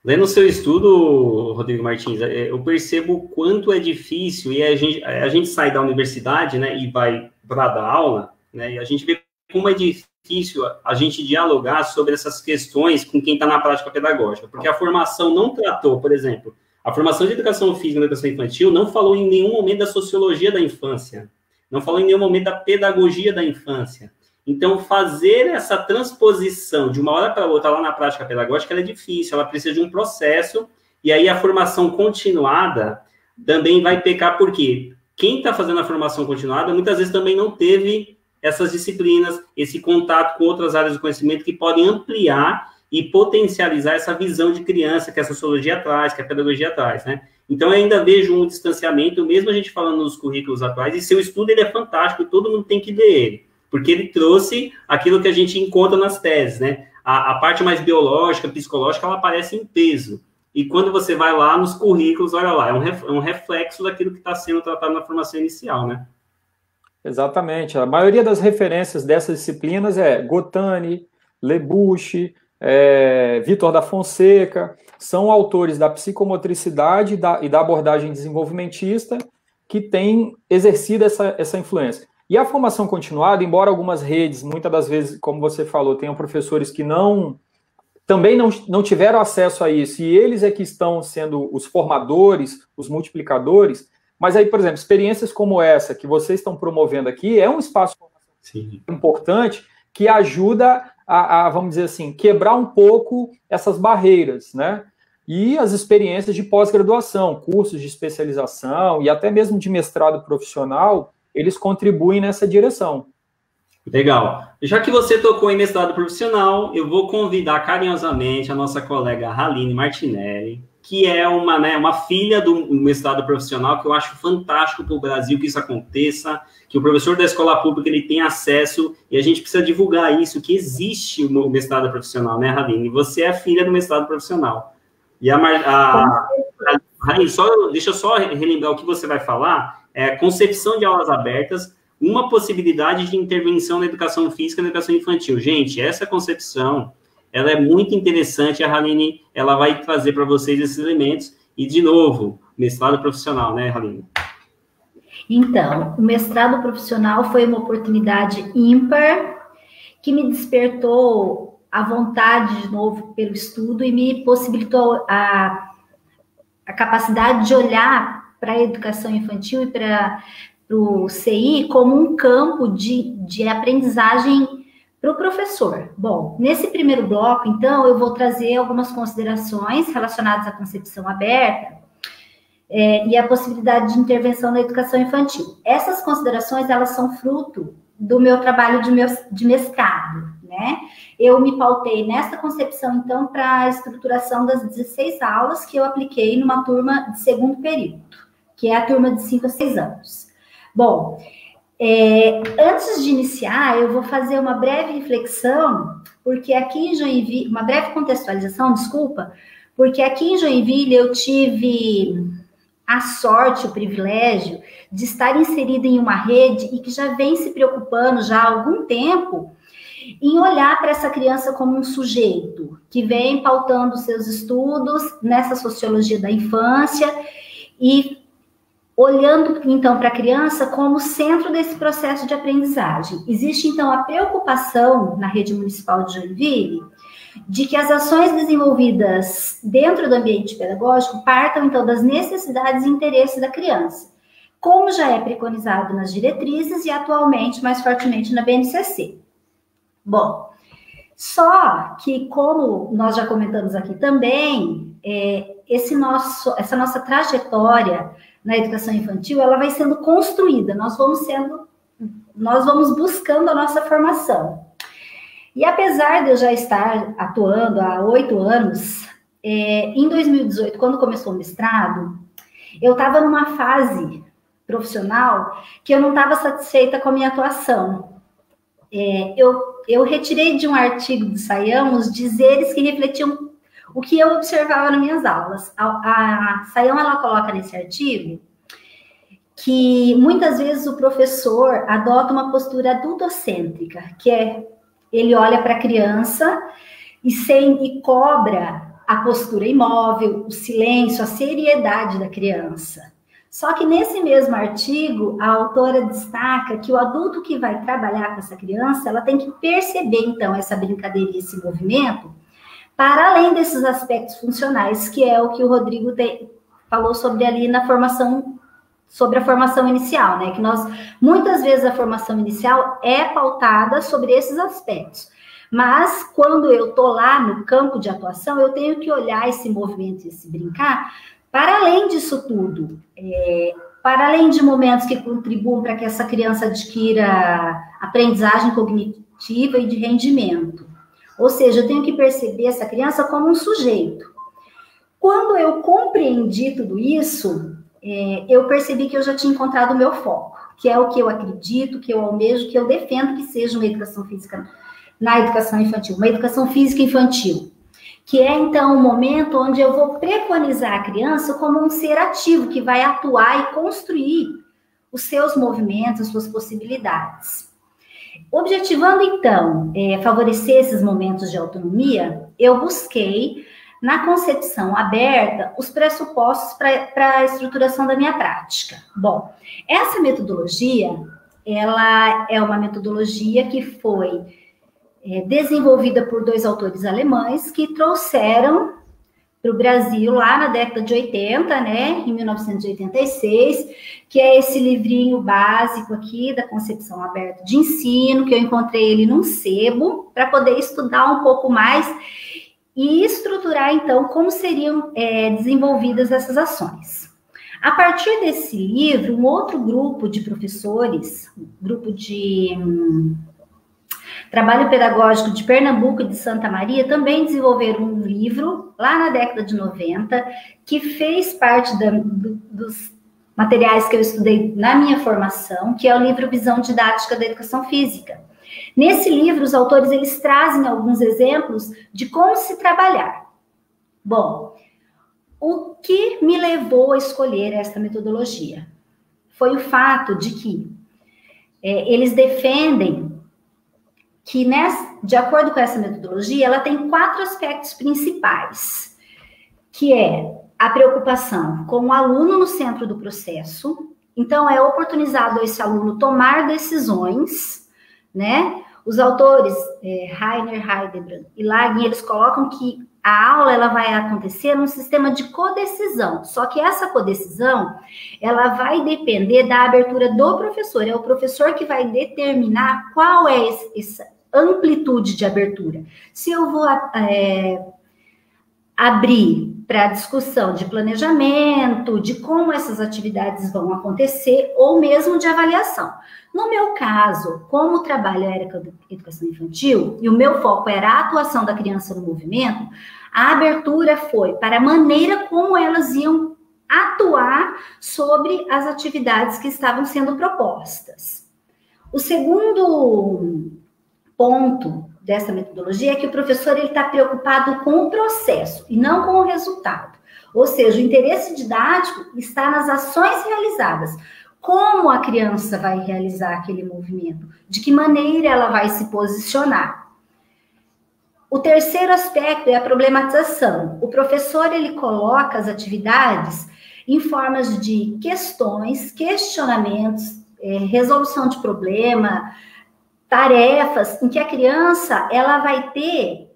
[SPEAKER 1] Lendo o seu estudo, Rodrigo Martins, eu percebo o quanto é difícil, e a gente sai da universidade, né, e vai para dar aula, né, e a gente vê como é difícil a gente dialogar sobre essas questões com quem está na prática pedagógica, porque a formação não tratou, por exemplo, a formação de educação física na educação infantil não falou em nenhum momento da sociologia da infância, não falou em nenhum momento da pedagogia da infância. Então, fazer essa transposição de uma hora para outra lá na prática pedagógica, ela é difícil, ela precisa de um processo, e aí a formação continuada também vai pecar, porque quem está fazendo a formação continuada, muitas vezes também não teve essas disciplinas, esse contato com outras áreas do conhecimento que podem ampliar e potencializar essa visão de criança que a sociologia traz, que a pedagogia traz, né? Então, eu ainda vejo um distanciamento, mesmo a gente falando nos currículos atuais, e seu estudo ele é fantástico, todo mundo tem que ler ele, porque ele trouxe aquilo que a gente encontra nas teses, né? A parte mais biológica, psicológica, ela aparece em peso. E quando você vai lá nos currículos, olha lá, é um reflexo daquilo que está sendo tratado na formação inicial, né?
[SPEAKER 3] Exatamente. A maioria das referências dessas disciplinas é Gotani, Lebuche, Vitor da Fonseca, são autores da psicomotricidade e da abordagem desenvolvimentista que têm exercido essa influência. E a formação continuada, embora algumas redes, muitas das vezes, como você falou, tenham professores que também não tiveram acesso a isso, e eles é que estão sendo os formadores, os multiplicadores, mas aí, por exemplo, experiências como essa que vocês estão promovendo aqui é um espaço importante que ajuda a, vamos dizer assim, quebrar um pouco essas barreiras, né? E as experiências de pós-graduação, cursos de especialização e até mesmo de mestrado profissional, eles contribuem nessa direção.
[SPEAKER 1] Legal. Já que você tocou em mestrado profissional, eu vou convidar carinhosamente a nossa colega Haline Martinelli, que é uma filha do mestrado profissional, que eu acho fantástico para o Brasil que isso aconteça, que o professor da escola pública ele tem acesso, e a gente precisa divulgar isso, que existe o mestrado profissional, né, Haline? Você é filha do mestrado profissional. E Haline, deixa eu só relembrar o que você vai falar, concepção de aulas abertas, uma possibilidade de intervenção na educação física e na educação infantil. Gente, essa concepção, ela é muito interessante, a Haline, ela vai trazer para vocês esses elementos, e, de novo, mestrado profissional, né, Haline?
[SPEAKER 4] Então, o mestrado profissional foi uma oportunidade ímpar, que me despertou a vontade, de novo, pelo estudo, e me possibilitou a capacidade de olhar para a educação infantil e para o CI como um campo de aprendizagem para o professor. Bom, nesse primeiro bloco, então, eu vou trazer algumas considerações relacionadas à concepção aberta e a possibilidade de intervenção na educação infantil. Essas considerações, elas são fruto do meu trabalho de mestrado, né? Eu me pautei nessa concepção, então, para a estruturação das 16 aulas que eu apliquei numa turma de segundo período, que é a turma de 5 a 6 anos. Bom, antes de iniciar, eu vou fazer uma breve reflexão, porque aqui em Joinville, uma breve contextualização, desculpa, porque aqui em Joinville eu tive a sorte, o privilégio de estar inserida em uma rede e que já vem se preocupando já há algum tempo em olhar para essa criança como um sujeito que vem pautando seus estudos nessa sociologia da infância e olhando, então, para a criança como centro desse processo de aprendizagem. Existe, então, a preocupação na rede municipal de Joinville de que as ações desenvolvidas dentro do ambiente pedagógico partam, então, das necessidades e interesses da criança, como já é preconizado nas diretrizes e atualmente mais fortemente na BNCC. Bom, só que, como nós já comentamos aqui também, essa nossa trajetória na educação infantil, ela vai sendo construída, nós vamos buscando a nossa formação. E apesar de eu já estar atuando há 8 anos, em 2018, quando começou o mestrado, eu estava numa fase profissional que eu não estava satisfeita com a minha atuação. Eu retirei de um artigo do Sayão os dizeres que refletiam o que eu observava nas minhas aulas. A Sayão, ela coloca nesse artigo que muitas vezes o professor adota uma postura adultocêntrica, que é ele olha para a criança e cobra a postura imóvel, o silêncio, a seriedade da criança. Só que nesse mesmo artigo, a autora destaca que o adulto que vai trabalhar com essa criança, ela tem que perceber, então, essa brincadeira e esse movimento, para além desses aspectos funcionais, que é o que o Rodrigo falou sobre ali na formação, sobre a formação inicial, né? Que muitas vezes a formação inicial é pautada sobre esses aspectos. Mas quando eu estou lá no campo de atuação, eu tenho que olhar esse movimento e esse brincar para além disso tudo, para além de momentos que contribuam para que essa criança adquira aprendizagem cognitiva e de rendimento. Ou seja, eu tenho que perceber essa criança como um sujeito. Quando eu compreendi tudo isso, eu percebi que eu já tinha encontrado o meu foco, que é o que eu acredito, que eu almejo, que eu defendo que seja uma educação física na educação infantil, uma educação física infantil, que é, então, o momento onde eu vou preconizar a criança como um ser ativo, que vai atuar e construir os seus movimentos, as suas possibilidades. Objetivando, então, favorecer esses momentos de autonomia, eu busquei, na concepção aberta, os pressupostos para a estruturação da minha prática. Bom, essa metodologia, ela é uma metodologia que foi desenvolvida por 2 autores alemães que trouxeram para o Brasil lá na década de 80, né, em 1986, que é esse livrinho básico aqui da concepção aberta de ensino, que eu encontrei ele num sebo, para poder estudar um pouco mais e estruturar, então, como seriam desenvolvidas essas ações. A partir desse livro, um outro grupo de professores, grupo de Trabalho Pedagógico de Pernambuco e de Santa Maria, também desenvolveram um livro, lá na década de 90, que fez parte dos materiais que eu estudei na minha formação, que é o livro Visão Didática da Educação Física. Nesse livro, os autores eles trazem alguns exemplos de como se trabalhar. Bom, o que me levou a escolher esta metodologia foi o fato de que eles defendem que, de acordo com essa metodologia, ela tem 4 aspectos principais, que é a preocupação com o aluno no centro do processo. Então, é oportunizado a esse aluno tomar decisões, né? Os autores, Rainer, Heidebrand e Lagin, eles colocam que a aula ela vai acontecer num sistema de codecisão, só que essa codecisão, ela vai depender da abertura do professor, é o professor que vai determinar qual é essa amplitude de abertura. Se eu vou abrir para discussão de planejamento, de como essas atividades vão acontecer, ou mesmo de avaliação. No meu caso, como o trabalho era educação infantil, e o meu foco era a atuação da criança no movimento, a abertura foi para a maneira como elas iam atuar sobre as atividades que estavam sendo propostas. O segundo ponto dessa metodologia é que o professor está preocupado com o processo e não com o resultado. Ou seja, o interesse didático está nas ações realizadas. Como a criança vai realizar aquele movimento? De que maneira ela vai se posicionar? O terceiro aspecto é a problematização. O professor ele coloca as atividades em formas de questões, questionamentos, resolução de problema, tarefas em que a criança ela vai ter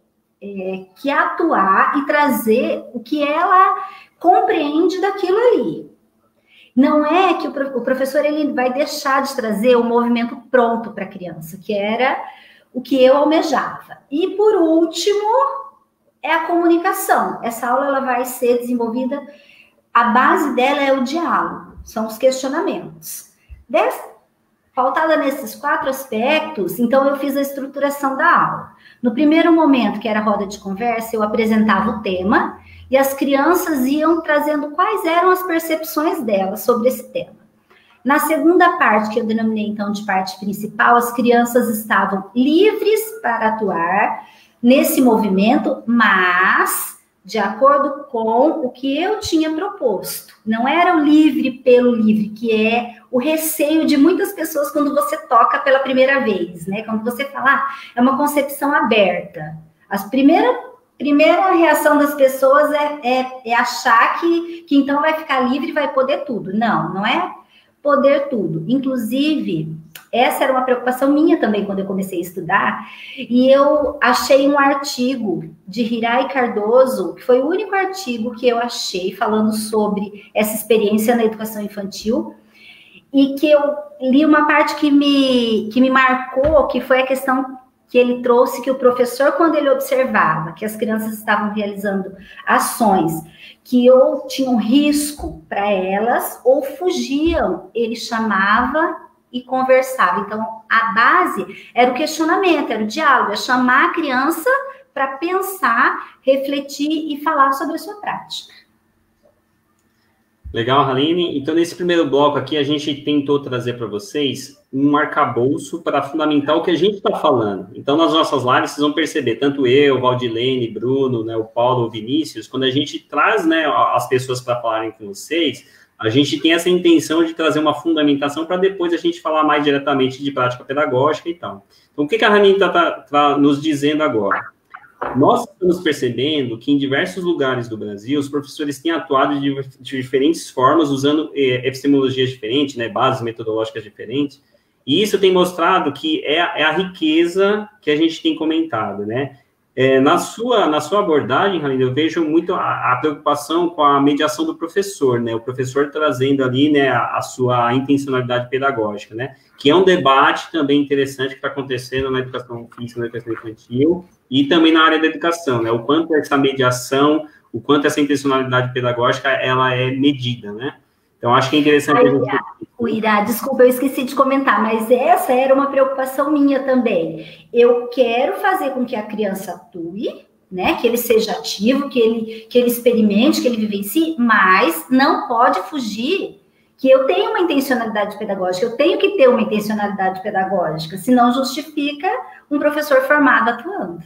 [SPEAKER 4] que atuar e trazer o que ela compreende daquilo ali. Não é que o professor ele vai deixar de trazer o movimento pronto para a criança, que era o que eu almejava. E, por último, é a comunicação. Essa aula ela vai ser desenvolvida, a base dela é o diálogo, são os questionamentos. Pautada nesses 4 aspectos, então eu fiz a estruturação da aula. No primeiro momento, que era a roda de conversa, eu apresentava o tema e as crianças iam trazendo quais eram as percepções delas sobre esse tema. Na segunda parte, que eu denominei então de parte principal, as crianças estavam livres para atuar nesse movimento, mas de acordo com o que eu tinha proposto. Não era o livre pelo livre, que é o receio de muitas pessoas quando você toca pela primeira vez, né? Quando você fala, é uma concepção aberta. A primeira reação das pessoas é achar que então vai ficar livre e vai poder tudo. Não, não é poder tudo. Inclusive, essa era uma preocupação minha também quando eu comecei a estudar, e eu achei um artigo de Hirai Cardoso, que foi o único artigo que eu achei falando sobre essa experiência na educação infantil, e que eu li uma parte que me marcou, que foi a questão que ele trouxe, que o professor, quando ele observava que as crianças estavam realizando ações que ou tinham risco para elas, ou fugiam, ele chamava e conversava. Então, a base era o questionamento, era o diálogo, é chamar a criança para pensar, refletir e falar sobre a sua prática.
[SPEAKER 1] Legal, Haline. Então, nesse primeiro bloco aqui, a gente tentou trazer para vocês um arcabouço para fundamentar o que a gente está falando. Então, nas nossas lives, vocês vão perceber, tanto eu, Valdilene, Bruno, né, o Paulo, o Vinícius, quando a gente traz, né, as pessoas para falarem com vocês, a gente tem essa intenção de trazer uma fundamentação para depois a gente falar mais diretamente de prática pedagógica e tal. Então, o que a Haline está nos dizendo agora? Nós estamos percebendo que em diversos lugares do Brasil, os professores têm atuado de diferentes formas, usando epistemologias diferentes, né, bases metodológicas diferentes, e isso tem mostrado que é a riqueza que a gente tem comentado, né? Na sua abordagem, Haline, eu vejo muito a preocupação com a mediação do professor, né? O professor trazendo ali, né, a sua intencionalidade pedagógica, né? Que é um debate também interessante que está acontecendo na educação física, na educação infantil, e também na área da educação, né? O quanto essa mediação, o quanto essa intencionalidade pedagógica, ela é medida, né? Então, acho que é interessante...
[SPEAKER 4] Irá, desculpa, eu esqueci de comentar, mas essa era uma preocupação minha também. Eu quero fazer com que a criança atue, né? Que ele seja ativo, que ele experimente, que ele vivencie, mas não pode fugir que eu tenho uma intencionalidade pedagógica, eu tenho que ter uma intencionalidade pedagógica, senão justifica um professor formado atuando,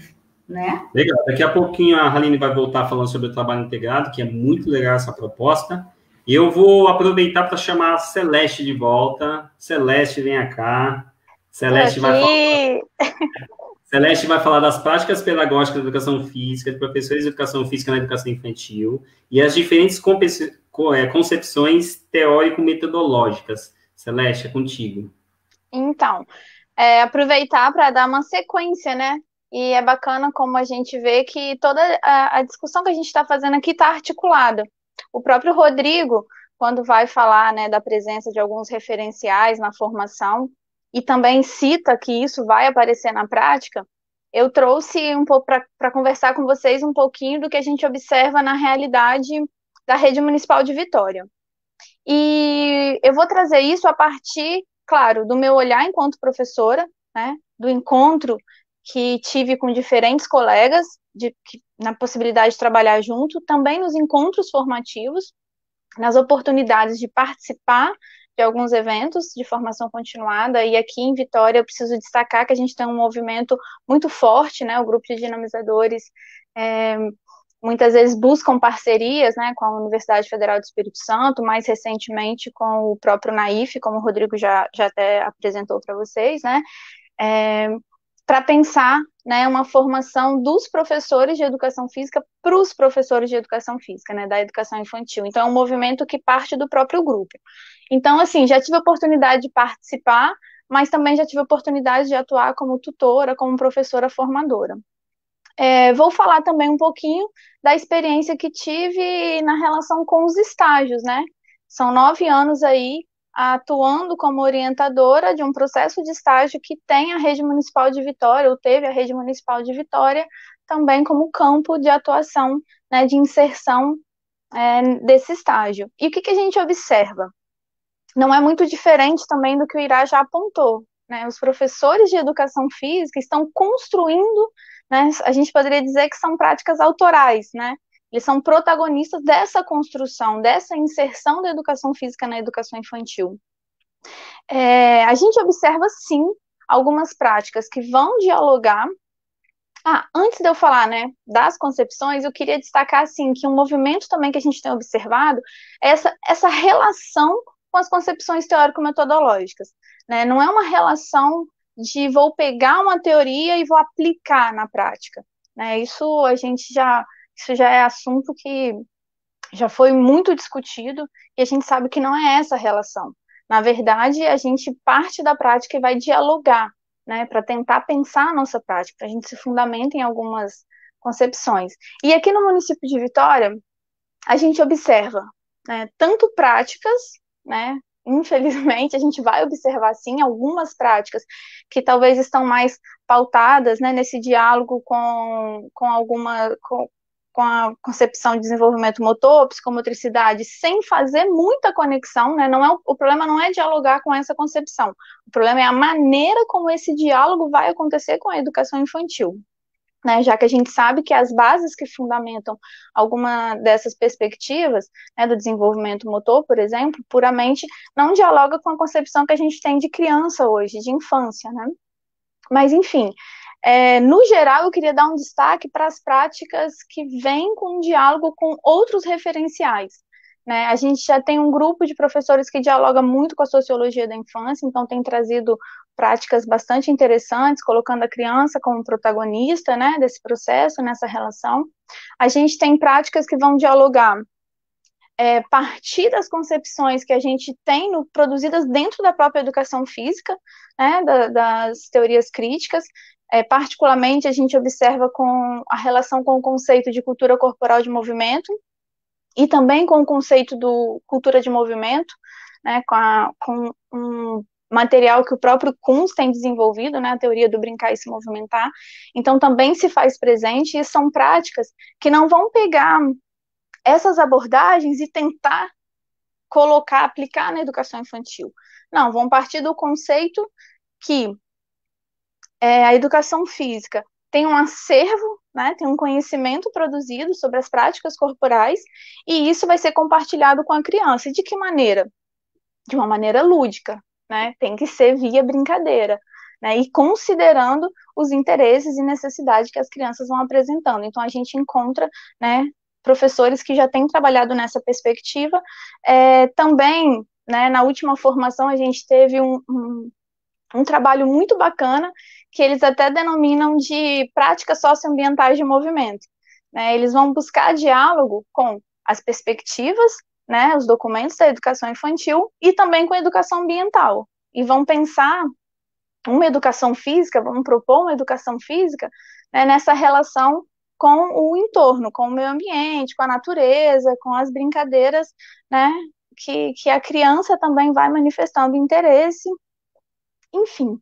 [SPEAKER 4] né?
[SPEAKER 1] Legal, daqui a pouquinho a Haline vai voltar falando sobre o trabalho integrado, que é muito legal essa proposta. E eu vou aproveitar para chamar a Celeste de volta. Celeste, venha cá. Celeste vai falar das práticas pedagógicas da educação física, de professores de educação física na educação infantil, e as diferentes concepções teórico-metodológicas. Celeste, é contigo.
[SPEAKER 2] Então, aproveitar para dar uma sequência, né? E é bacana como a gente vê que toda a discussão que a gente está fazendo aqui está articulada. O próprio Rodrigo, quando vai falar, né, da presença de alguns referenciais na formação, e também cita que isso vai aparecer na prática, eu trouxe um pouco para conversar com vocês um pouquinho do que a gente observa na realidade da rede municipal de Vitória. E eu vou trazer isso a partir, claro, do meu olhar enquanto professora, né, do encontro que tive com diferentes colegas, na possibilidade de trabalhar junto, também nos encontros formativos, nas oportunidades de participar de alguns eventos de formação continuada, e aqui em Vitória eu preciso destacar que a gente tem um movimento muito forte, né, o grupo de dinamizadores muitas vezes buscam parcerias, né, com a Universidade Federal do Espírito Santo, mais recentemente com o próprio NAIF, como o Rodrigo já até apresentou para vocês, né, para pensar, né, uma formação dos professores de educação física para os professores de educação física, né, da educação infantil. Então, é um movimento que parte do próprio grupo. Então, assim, já tive a oportunidade de participar, mas também já tive a oportunidade de atuar como tutora, como professora formadora. Vou falar também um pouquinho da experiência que tive na relação com os estágios, né? São 9 anos aí atuando como orientadora de um processo de estágio que tem a Rede Municipal de Vitória, ou teve a Rede Municipal de Vitória, também como campo de atuação, né, de inserção desse estágio. E o que a gente observa? Não é muito diferente também do que o Irá já apontou, né? Os professores de educação física estão construindo, né? A gente poderia dizer que são práticas autorais, né? Eles são protagonistas dessa construção, dessa inserção da educação física na educação infantil. A gente observa, sim, algumas práticas que vão dialogar. Antes de eu falar, né, das concepções, eu queria destacar, assim, que um movimento também que a gente tem observado é essa relação com as concepções teórico-metodológicas, né? Não é uma relação de vou pegar uma teoria e vou aplicar na prática, né? Isso já é assunto que já foi muito discutido e a gente sabe que não é essa a relação. Na verdade, a gente parte da prática e vai dialogar, né, para tentar pensar a nossa prática, para a gente se fundamenta em algumas concepções. E aqui no município de Vitória, a gente observa, né, tanto práticas, né, infelizmente, a gente vai observar, sim, algumas práticas que talvez estão mais pautadas, né, nesse diálogo com a concepção de desenvolvimento motor, psicomotricidade, sem fazer muita conexão, né? O problema não é dialogar com essa concepção, o problema é a maneira como esse diálogo vai acontecer com a educação infantil, né? Já que a gente sabe que as bases que fundamentam alguma dessas perspectivas, né, do desenvolvimento motor, por exemplo, puramente não dialoga com a concepção que a gente tem de criança hoje, de infância, né? Mas, enfim, no geral, eu queria dar um destaque para as práticas que vêm com diálogo com outros referenciais, né? A gente já tem um grupo de professores que dialoga muito com a sociologia da infância, então tem trazido práticas bastante interessantes, colocando a criança como protagonista, né, desse processo, nessa relação. A gente tem práticas que vão dialogar partir das concepções que a gente tem produzidas dentro da própria educação física, né, das teorias críticas. Particularmente, a gente observa com a relação com o conceito de cultura corporal de movimento e também com o conceito do cultura de movimento, né, com um material que o próprio Kuhn tem desenvolvido, né, a teoria do brincar e se movimentar. Então, também se faz presente, e são práticas que não vão pegar essas abordagens e tentar aplicar na educação infantil. Não, vão partir do conceito que a educação física tem um acervo, né, tem um conhecimento produzido sobre as práticas corporais, e isso vai ser compartilhado com a criança. E de que maneira? De uma maneira lúdica, né, tem que ser via brincadeira, né, e considerando os interesses e necessidades que as crianças vão apresentando. Então, a gente encontra, né, professores que já têm trabalhado nessa perspectiva. Também, né, na última formação, a gente teve um trabalho muito bacana, que eles até denominam de práticas socioambientais de movimento, né? Eles vão buscar diálogo com as perspectivas, né, os documentos da educação infantil e também com a educação ambiental, e vão pensar uma educação física, vão propor uma educação física, né, nessa relação com o entorno, com o meio ambiente, com a natureza, com as brincadeiras, né, que a criança também vai manifestando interesse, enfim.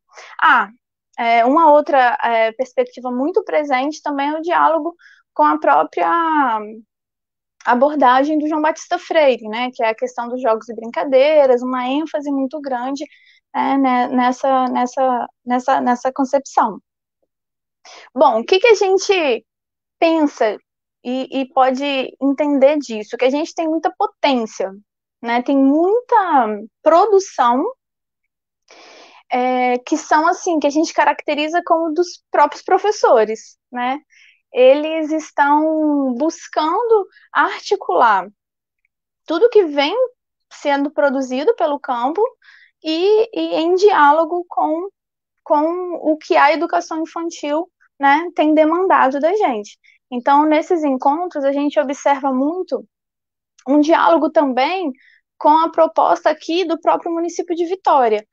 [SPEAKER 2] Uma outra perspectiva muito presente também é o diálogo com a própria abordagem do João Batista Freire, né, que é a questão dos jogos e brincadeiras, uma ênfase muito grande nessa concepção. Bom, o que a gente pensa e pode entender disso? Que a gente tem muita potência, né, tem muita produção que são, assim, que a gente caracteriza como dos próprios professores, né? Eles estão buscando articular tudo que vem sendo produzido pelo campo e em diálogo com o que a educação infantil, né, tem demandado da gente. Então, nesses encontros, a gente observa muito um diálogo também com a proposta aqui do próprio município de Vitória.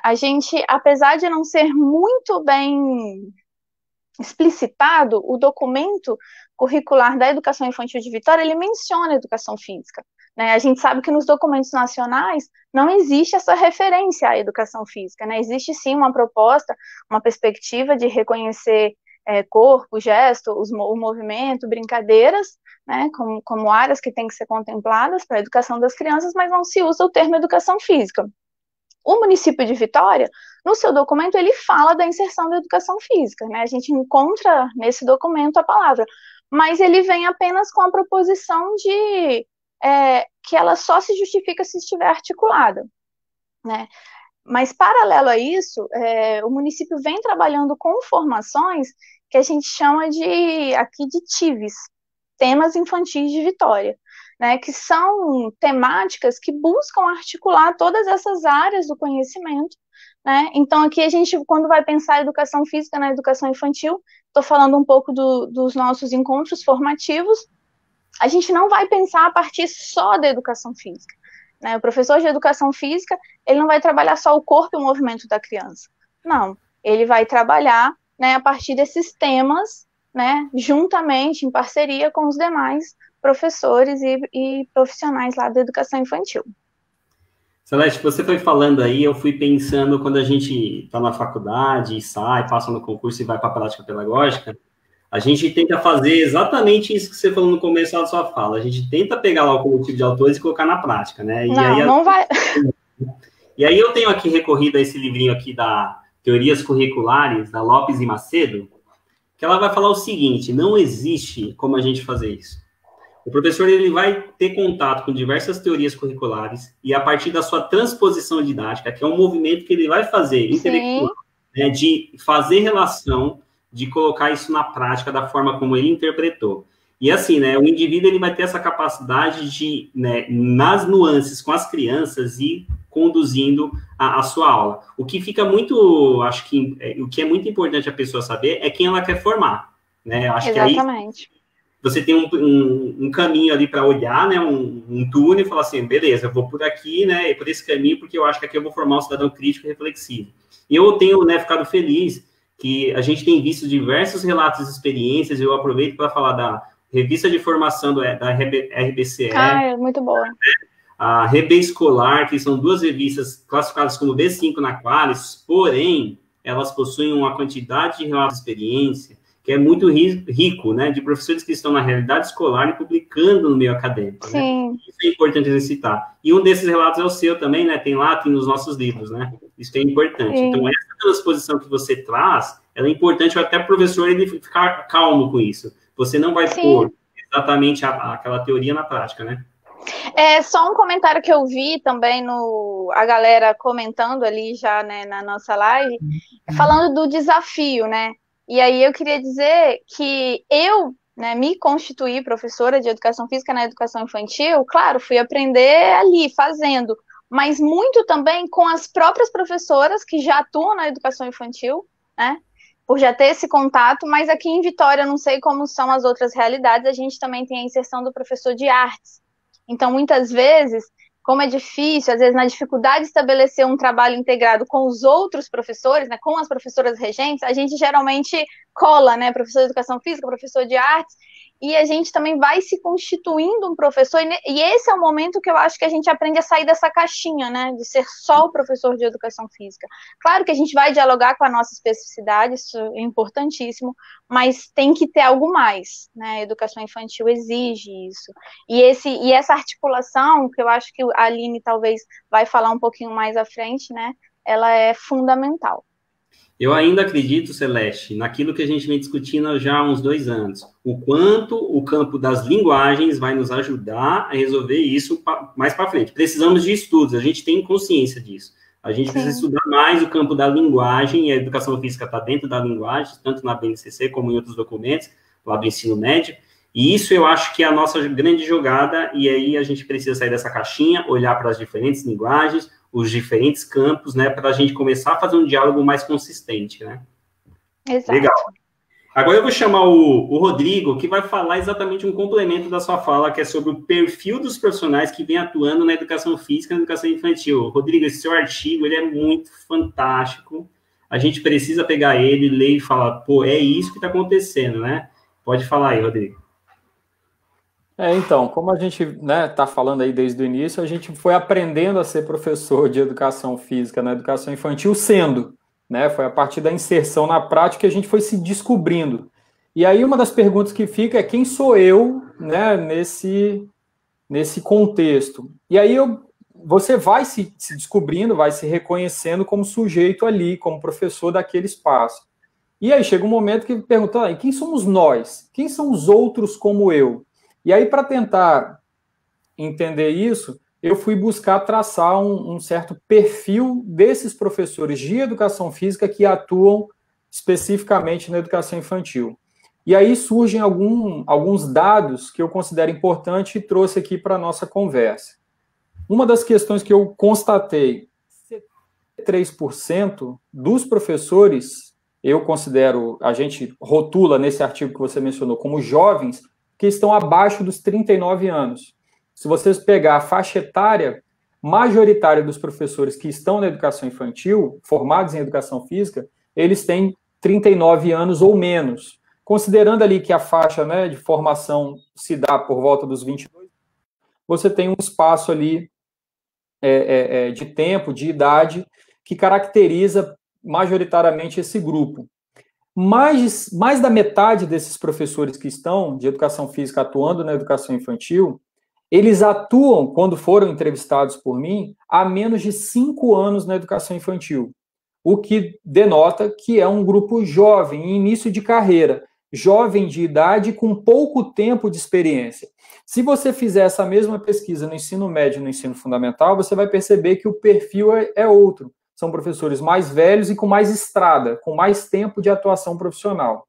[SPEAKER 2] A gente, apesar de não ser muito bem explicitado, o documento curricular da educação infantil de Vitória, ele menciona a educação física, né? A gente sabe que nos documentos nacionais não existe essa referência à educação física, né? Existe sim uma proposta, uma perspectiva de reconhecer corpo, gesto, o movimento, brincadeiras, né, como áreas que têm que ser contempladas para a educação das crianças, mas não se usa o termo educação física. O município de Vitória, no seu documento, ele fala da inserção da educação física, né? A gente encontra nesse documento a palavra, mas ele vem apenas com a proposição de que ela só se justifica se estiver articulada, né? Mas, paralelo a isso, o município vem trabalhando com formações que a gente chama aqui de TIVs, temas infantis de Vitória, né, que são temáticas que buscam articular todas essas áreas do conhecimento, né? Então, aqui a gente, quando vai pensar a educação física na educação infantil, estou falando um pouco dos nossos encontros formativos, a gente não vai pensar a partir só da educação física, né? O professor de educação física, ele não vai trabalhar só o corpo e o movimento da criança, não, ele vai trabalhar, né, a partir desses temas, né, juntamente, em parceria com os demais professores e profissionais lá da educação infantil.
[SPEAKER 1] Celeste, você foi falando aí, eu fui pensando, quando a gente está na faculdade, sai, passa no concurso e vai para a prática pedagógica, a gente tenta fazer exatamente isso que você falou no começo da sua fala, a gente tenta pegar lá o coletivo de autores e colocar na prática, né?
[SPEAKER 2] Não vai...
[SPEAKER 1] E aí eu tenho aqui recorrido a esse livrinho aqui da Teorias Curriculares, da Lopes e Macedo, que ela vai falar o seguinte: não existe como a gente fazer isso. O professor, ele vai ter contato com diversas teorias curriculares e, a partir da sua transposição didática, que é um movimento que ele vai fazer intelectual, né, de fazer relação, de colocar isso na prática da forma como ele interpretou. E assim, né, o indivíduo, ele vai ter essa capacidade de, né, nas nuances com as crianças, ir conduzindo a sua aula. O que fica muito, acho que, o que é muito importante a pessoa saber é quem ela quer formar, né? Acho
[SPEAKER 2] Exatamente.
[SPEAKER 1] Que aí você tem um caminho ali para olhar, né, um túnel e falar assim, beleza, eu vou por aqui, né, por esse caminho, porque eu acho que aqui eu vou formar um cidadão crítico e reflexivo. E eu tenho, né, ficado feliz que a gente tem visto diversos relatos e experiências, eu aproveito para falar da revista de formação da RBCE.
[SPEAKER 2] É muito boa.
[SPEAKER 1] A Rebe Escolar, que são duas revistas classificadas como B5 na Qualis, porém, elas possuem uma quantidade de relatos de experiência que é muito rico, né, de professores que estão na realidade escolar e publicando no meio acadêmico.
[SPEAKER 2] Sim.
[SPEAKER 1] Né? Isso é importante exercitar. E um desses relatos é o seu também, né, tem nos nossos livros, né, isso é importante. Sim. Então, essa transposição que você traz, ela é importante até para o professor ele ficar calmo com isso. Você não vai pôr exatamente aquela teoria na prática, né?
[SPEAKER 2] Só um comentário que eu vi também a galera comentando ali já, né, na nossa live, falando do desafio, né? E aí eu queria dizer que eu, né, me constituí professora de educação física na educação infantil, claro, fui aprender ali, fazendo, mas muito também com as próprias professoras que já atuam na educação infantil, né? Por já ter esse contato, mas aqui em Vitória, eu não sei como são as outras realidades, a gente também tem a inserção do professor de artes. Então, muitas vezes, como é difícil, às vezes na dificuldade de estabelecer um trabalho integrado com os outros professores, né, com as professoras regentes, a gente geralmente cola, né, professor de educação física, professor de artes, e a gente também vai se constituindo um professor, e esse é o momento que eu acho que a gente aprende a sair dessa caixinha, né, de ser só o professor de educação física. Claro que a gente vai dialogar com a nossa especificidade, isso é importantíssimo, mas tem que ter algo mais, né, a educação infantil exige isso. E essa articulação, que eu acho que a Aline talvez vai falar um pouquinho mais à frente, né, ela é fundamental.
[SPEAKER 1] Eu ainda acredito, Celeste, naquilo que a gente vem discutindo já há uns 2 anos. O quanto o campo das linguagens vai nos ajudar a resolver isso mais para frente. Precisamos de estudos, a gente tem consciência disso. A gente precisa estudar mais o campo da linguagem, e a educação física está dentro da linguagem, tanto na BNCC como em outros documentos, lá do ensino médio. E isso eu acho que é a nossa grande jogada, e aí a gente precisa sair dessa caixinha, olhar para as diferentes linguagens, os diferentes campos, né, para a gente começar a fazer um diálogo mais consistente, né?
[SPEAKER 2] Exato.
[SPEAKER 1] Legal. Agora eu vou chamar o Rodrigo, que vai falar exatamente um complemento da sua fala, que é sobre o perfil dos profissionais que vêm atuando na educação física e na educação infantil. Rodrigo, esse seu artigo, ele é muito fantástico. a gente precisa pegar ele, ler e falar, pô, é isso que está acontecendo, né? Pode falar aí, Rodrigo.
[SPEAKER 3] Então, como a gente, né, tá falando aí desde o início, a gente foi aprendendo a ser professor de educação física na educação infantil sendo, né? Foi a partir da inserção na prática que a gente foi se descobrindo. E aí uma das perguntas que fica é quem sou eu, né, nesse contexto. E aí você vai se descobrindo, vai se reconhecendo como sujeito ali, como professor daquele espaço. E aí chega um momento que pergunta, quem somos nós? Quem são os outros como eu? E aí, para tentar entender isso, eu fui buscar traçar um certo perfil desses professores de educação física que atuam especificamente na educação infantil. E aí surgem alguns dados que eu considero importante e trouxe aqui para a nossa conversa. Uma das questões que eu constatei, 73% dos professores, eu considero, a gente rotula nesse artigo que você mencionou como jovens, que estão abaixo dos 39 anos. Se vocês pegar a faixa etária majoritária dos professores que estão na educação infantil, formados em educação física, eles têm 39 anos ou menos. Considerando ali que a faixa, né, de formação se dá por volta dos 22, você tem um espaço ali de tempo, de idade, que caracteriza majoritariamente esse grupo. Mais da metade desses professores que estão de educação física atuando na educação infantil, eles atuam, quando foram entrevistados por mim, há menos de 5 anos na educação infantil, o que denota que é um grupo jovem, em início de carreira, jovem de idade com pouco tempo de experiência. Se você fizer essa mesma pesquisa no ensino médio e no ensino fundamental, você vai perceber que o perfil é outro. São professores mais velhos e com mais estrada, com mais tempo de atuação profissional.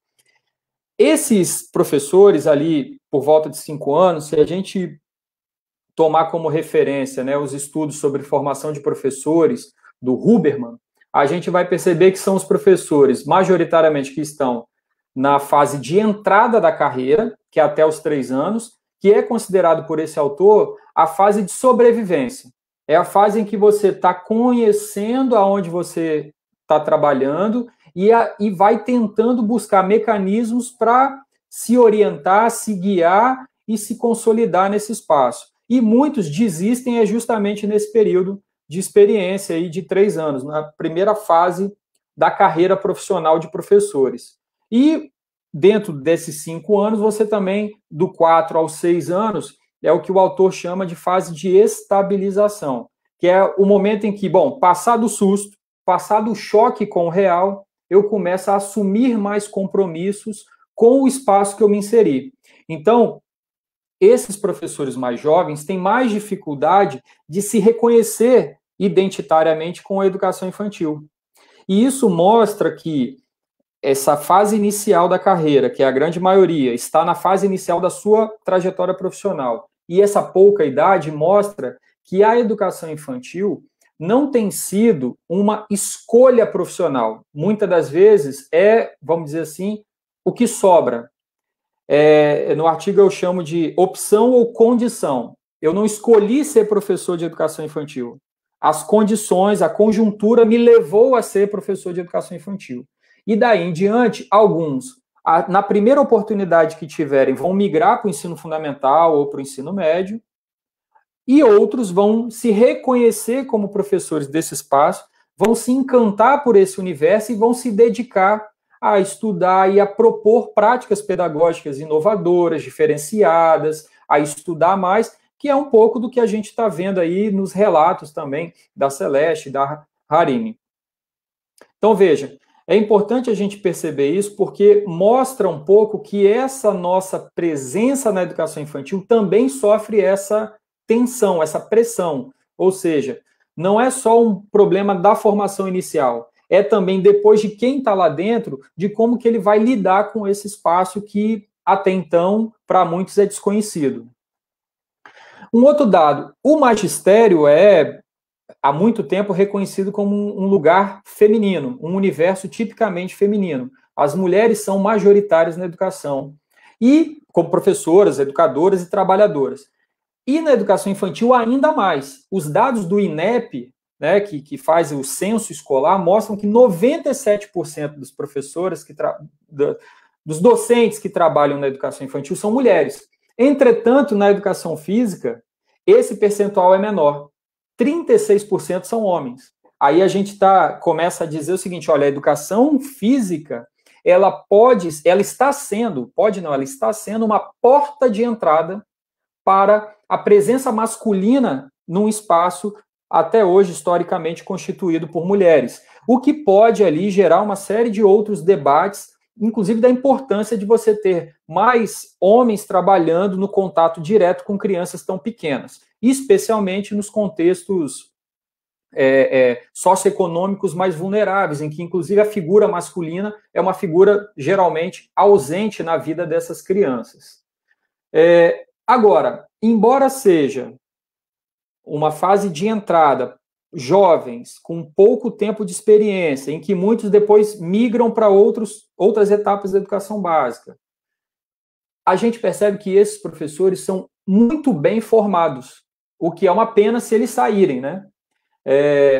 [SPEAKER 3] Esses professores ali, por volta de 5 anos, se a gente tomar como referência, né, os estudos sobre formação de professores do Huberman, a gente vai perceber que são os professores, majoritariamente, que estão na fase de entrada da carreira, que é até os 3 anos, que é considerado por esse autor a fase de sobrevivência. É a fase em que você está conhecendo aonde você está trabalhando e vai tentando buscar mecanismos para se orientar, se guiar e se consolidar nesse espaço. E muitos desistem justamente nesse período de experiência aí de 3 anos, na primeira fase da carreira profissional de professores. E dentro desses 5 anos, você também, do 4 aos 6 anos, é o que o autor chama de fase de estabilização, que é o momento em que, passado o susto, passado o choque com o real, eu começo a assumir mais compromissos com o espaço que eu me inseri. Então, esses professores mais jovens têm mais dificuldade de se reconhecer identitariamente com a educação infantil. E isso mostra que essa fase inicial da carreira, que é a grande maioria, está na fase inicial da sua trajetória profissional. E essa pouca idade mostra que a educação infantil não tem sido uma escolha profissional. Muitas das vezes vamos dizer assim, o que sobra. No artigo eu chamo de opção ou condição. Eu não escolhi ser professor de educação infantil. As condições, a conjuntura me levou a ser professor de educação infantil. E daí em diante, alguns, na primeira oportunidade que tiverem, vão migrar para o ensino fundamental ou para o ensino médio, e outros vão se reconhecer como professores desse espaço, vão se encantar por esse universo e vão se dedicar a estudar e a propor práticas pedagógicas inovadoras, diferenciadas, a estudar mais, que é um pouco do que a gente está vendo aí nos relatos também da Celeste e da Harine. Então, veja, é importante a gente perceber isso porque mostra um pouco que essa nossa presença na educação infantil também sofre essa tensão, essa pressão. Ou seja, não é só um problema da formação inicial, é também depois de quem está lá dentro, de como que ele vai lidar com esse espaço que até então, para muitos, é desconhecido. Um outro dado, o magistério é há muito tempo reconhecido como um lugar feminino, um universo tipicamente feminino. As mulheres são majoritárias na educação, e como professoras, educadoras e trabalhadoras. E na educação infantil ainda mais. Os dados do INEP né, que faz o censo escolar, mostram que 97% dos professores, dos docentes que trabalham na educação infantil são mulheres. Entretanto, na educação física, esse percentual é menor. 36% são homens. Aí a gente começa a dizer o seguinte, olha, a educação física, ela está sendo uma porta de entrada para a presença masculina num espaço até hoje historicamente constituído por mulheres, o que pode ali gerar uma série de outros debates, inclusive da importância de você ter mais homens trabalhando no contato direto com crianças tão pequenas, especialmente nos contextos socioeconômicos mais vulneráveis, em que, inclusive, a figura masculina é uma figura, geralmente, ausente na vida dessas crianças. Agora, embora seja uma fase de entrada, jovens, com pouco tempo de experiência, em que muitos depois migram para outras etapas da educação básica, a gente percebe que esses professores são muito bem formados, o que é uma pena se eles saírem, né?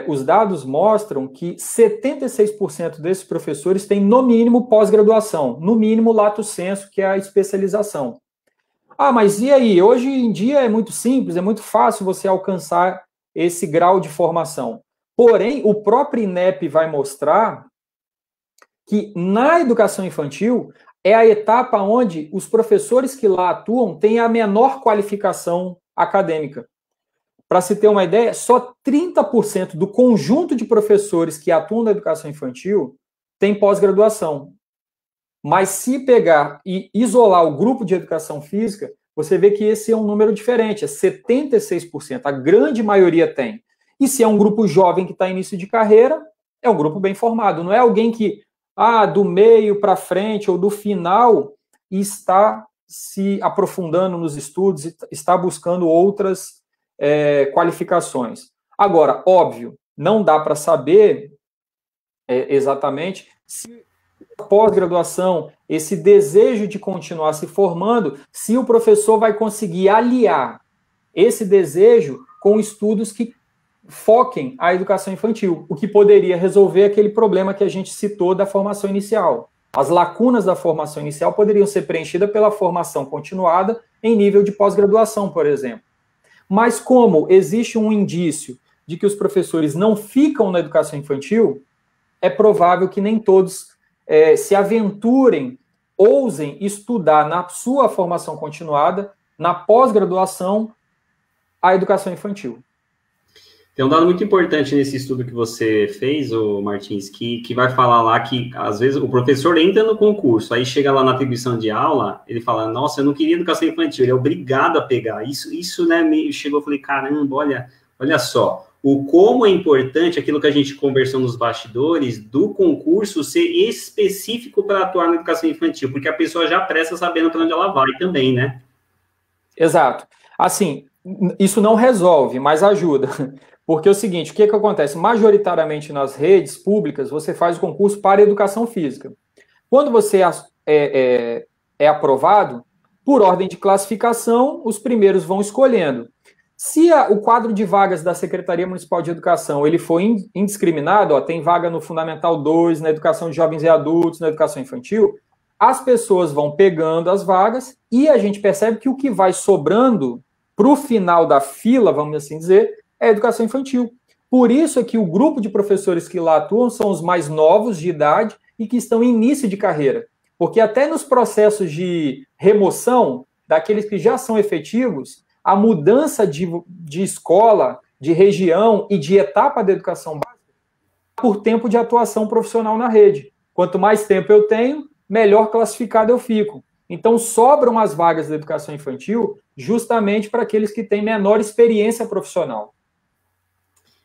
[SPEAKER 3] Os dados mostram que 76% desses professores têm, no mínimo, pós-graduação, no mínimo, lato sensu, que é a especialização. Ah, mas e aí? Hoje em dia é muito simples, é muito fácil você alcançar esse grau de formação. Porém, o próprio INEP vai mostrar que na educação infantil é a etapa onde os professores que lá atuam têm a menor qualificação acadêmica. Para se ter uma ideia, só 30% do conjunto de professores que atuam na educação infantil tem pós-graduação. Mas se pegar e isolar o grupo de educação física, você vê que esse é um número diferente, é 76%, a grande maioria tem. E se é um grupo jovem que está em início de carreira, é um grupo bem formado, não é alguém que, do meio para frente ou do final, está se aprofundando nos estudos, está buscando outras qualificações. Agora, óbvio, não dá para saber exatamente se a pós-graduação, esse desejo de continuar se formando, se o professor vai conseguir aliar esse desejo com estudos que foquem a educação infantil, o que poderia resolver aquele problema que a gente citou da formação inicial. As lacunas da formação inicial poderiam ser preenchidas pela formação continuada em nível de pós-graduação, por exemplo. Mas como existe um indício de que os professores não ficam na educação infantil, é provável que nem todos se aventurem, ousem estudar na sua formação continuada, na pós-graduação, a educação infantil.
[SPEAKER 1] Tem um dado muito importante nesse estudo que você fez, Martins, que vai falar lá que, às vezes, o professor entra no concurso, aí chega lá na atribuição de aula, ele fala, nossa, eu não queria educação infantil, ele é obrigado a pegar. Isso né, me chegou, eu falei, caramba, olha só, o como é importante aquilo que a gente conversou nos bastidores do concurso ser específico para atuar na educação infantil, porque a pessoa já presta sabendo para onde ela vai também, né?
[SPEAKER 3] Exato. Assim, isso não resolve, mas ajuda. Porque é o seguinte, o que acontece? Majoritariamente nas redes públicas, você faz o concurso para educação física. Quando você é aprovado, por ordem de classificação, os primeiros vão escolhendo. Se o quadro de vagas da Secretaria Municipal de Educação ele for indiscriminado, tem vaga no Fundamental 2, na educação de jovens e adultos, na educação infantil, as pessoas vão pegando as vagas e a gente percebe que o que vai sobrando para o final da fila, vamos assim dizer, é a educação infantil. Por isso é que o grupo de professores que lá atuam são os mais novos de idade e que estão em início de carreira. Porque até nos processos de remoção daqueles que já são efetivos, a mudança de escola, de região e de etapa da educação básica por tempo de atuação profissional na rede. Quanto mais tempo eu tenho, melhor classificado eu fico. Então, sobram as vagas da educação infantil justamente para aqueles que têm menor experiência profissional.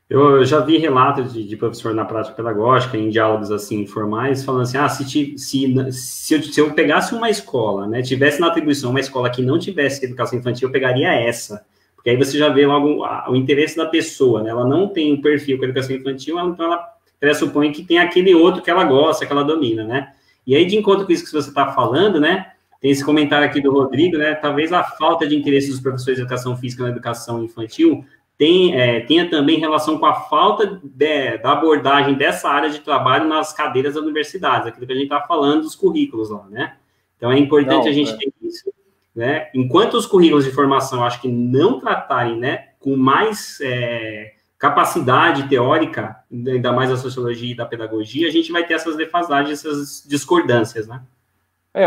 [SPEAKER 1] Eu já vi relatos de professor na prática pedagógica, em diálogos assim informais, falando assim, se eu pegasse uma escola, né, tivesse na atribuição uma escola que não tivesse educação infantil, eu pegaria essa. Porque aí você já vê logo o interesse da pessoa, né? Ela não tem um perfil com a educação infantil, então ela pressupõe que tem aquele outro que ela gosta, que ela domina, né? E aí, de encontro com isso que você está falando, né, tem esse comentário aqui do Rodrigo, né, talvez a falta de interesse dos professores de educação física na educação infantil tenha também relação com a falta da abordagem dessa área de trabalho nas cadeiras da universidade, aquilo que a gente está falando dos currículos lá, né? Então, é importante a gente ter isso, né? Enquanto os currículos de formação, acho que não tratarem, né, com mais capacidade teórica, ainda mais da sociologia e da pedagogia, a gente vai ter essas defasagens, essas discordâncias, né?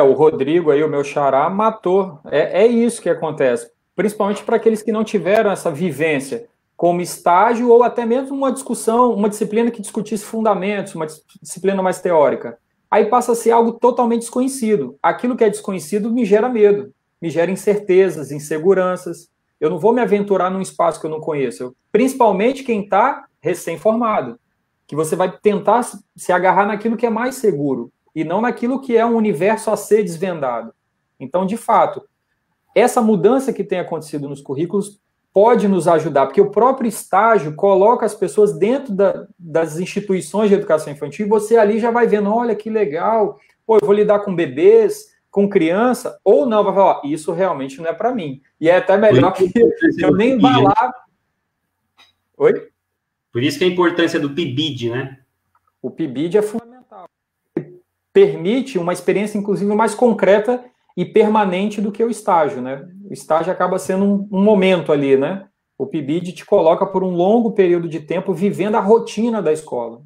[SPEAKER 3] O Rodrigo aí, o meu xará, matou. É isso que acontece. Principalmente para aqueles que não tiveram essa vivência como estágio ou até mesmo uma discussão, uma disciplina que discutisse fundamentos, uma disciplina mais teórica. Aí passa a ser algo totalmente desconhecido. Aquilo que é desconhecido me gera medo, me gera incertezas, inseguranças. Eu não vou me aventurar num espaço que eu não conheço. Principalmente quem está recém-formado, que você vai tentar se agarrar naquilo que é mais seguro e não naquilo que é um universo a ser desvendado. Então, de fato, essa mudança que tem acontecido nos currículos pode nos ajudar, porque o próprio estágio coloca as pessoas dentro das instituições de educação infantil e você ali já vai vendo, olha que legal, pô, eu vou lidar com bebês, com criança, ou não, vai falar, isso realmente não é para mim. E é até melhor que eu nem vá lá. Oi?
[SPEAKER 1] Por isso que a importância do PIBID, né?
[SPEAKER 3] O PIBID é fundamental. Permite uma experiência, inclusive, mais concreta e permanente do que o estágio, né? O estágio acaba sendo um momento ali, né? O PIBID te coloca por um longo período de tempo vivendo a rotina da escola.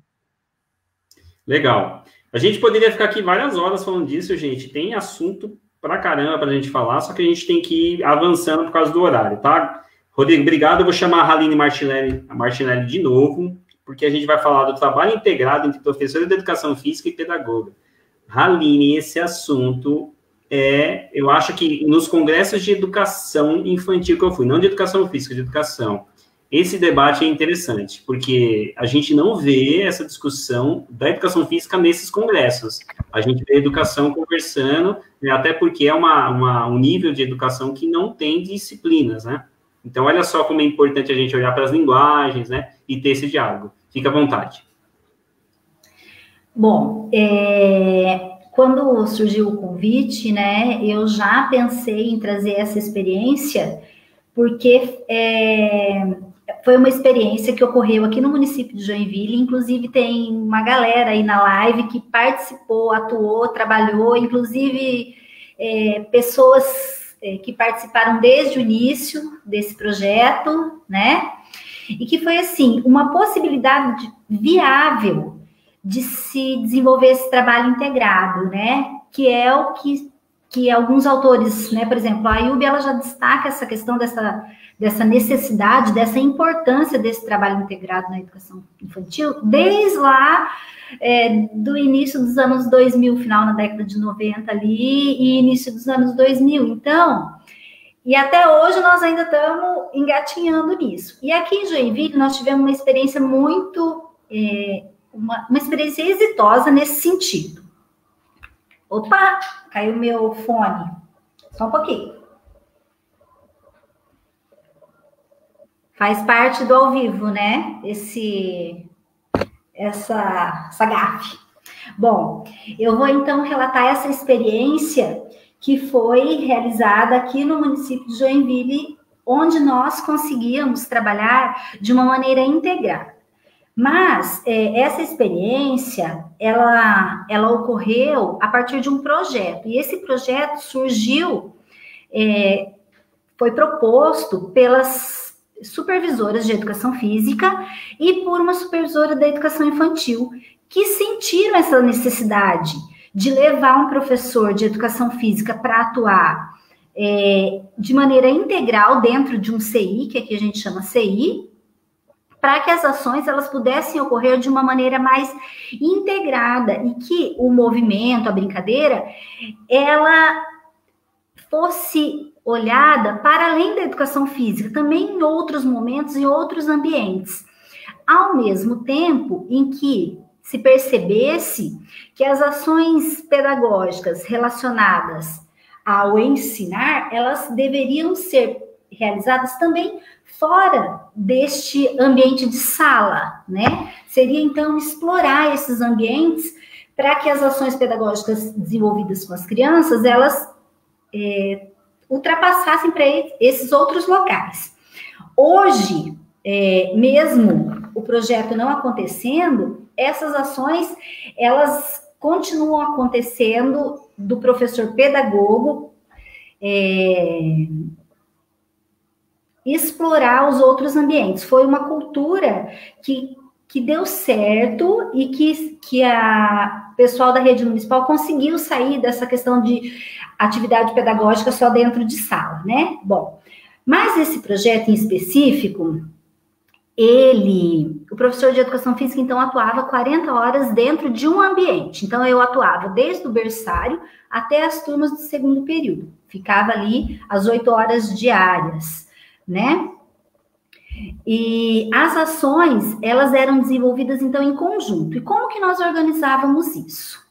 [SPEAKER 1] Legal. A gente poderia ficar aqui várias horas falando disso, gente. Tem assunto pra caramba pra gente falar, só que a gente tem que ir avançando por causa do horário, tá? Rodrigo, obrigado. Eu vou chamar a Haline Martinelli de novo, porque a gente vai falar do trabalho integrado entre professores de educação física e pedagoga. Haline, esse assunto eu acho que nos congressos de educação infantil que eu fui, não de educação física, de educação, esse debate é interessante, porque a gente não vê essa discussão da educação física nesses congressos. A gente vê a educação conversando, né, até porque é um nível de educação que não tem disciplinas, né? Então, olha só como é importante a gente olhar para as linguagens, né, e ter esse diálogo. Fica à vontade.
[SPEAKER 4] Bom, quando surgiu o convite, né, eu já pensei em trazer essa experiência, porque foi uma experiência que ocorreu aqui no município de Joinville, inclusive tem uma galera aí na live que participou, atuou, trabalhou, inclusive pessoas que participaram desde o início desse projeto, né, e que foi, assim, uma possibilidade viável de se desenvolver esse trabalho integrado, né, que é o que alguns autores, né, por exemplo, a Ayub, ela já destaca essa questão dessa necessidade, dessa importância desse trabalho integrado na educação infantil, desde lá do início dos anos 2000, final na década de 90 ali, e início dos anos 2000, então, e até hoje nós ainda estamos engatinhando nisso. E aqui em Joinville nós tivemos uma experiência muito, uma experiência exitosa nesse sentido. Opa, caiu meu fone, só um pouquinho. Faz parte do ao vivo, né? Essa gafe. Bom, eu vou então relatar essa experiência que foi realizada aqui no município de Joinville, onde nós conseguíamos trabalhar de uma maneira integrada. Mas essa experiência, ela ocorreu a partir de um projeto, e esse projeto surgiu, foi proposto pelas supervisoras de educação física e por uma supervisora da educação infantil, que sentiram essa necessidade de levar um professor de educação física para atuar de maneira integral dentro de um CI, que aqui a gente chama CI, para que as ações elas pudessem ocorrer de uma maneira mais integrada e que o movimento, a brincadeira, ela fosse olhada para além da educação física, também em outros momentos, em outros ambientes, ao mesmo tempo em que se percebesse que as ações pedagógicas relacionadas ao ensinar, elas deveriam ser realizadas também fora deste ambiente de sala, né? Seria, então, explorar esses ambientes para que as ações pedagógicas desenvolvidas com as crianças, elas ultrapassassem para esses outros locais. Hoje, mesmo o projeto não acontecendo, essas ações, elas continuam acontecendo do professor pedagogo explorar os outros ambientes. Foi uma cultura que deu certo e que a pessoal da rede municipal conseguiu sair dessa questão de atividade pedagógica só dentro de sala, né? Bom, mas esse projeto em específico, o professor de educação física, então, atuava 40 horas dentro de um ambiente. Então, eu atuava desde o berçário até as turmas do segundo período. Ficava ali as 8 horas diárias, né? E as ações, elas eram desenvolvidas, então, em conjunto. E como que nós organizávamos isso?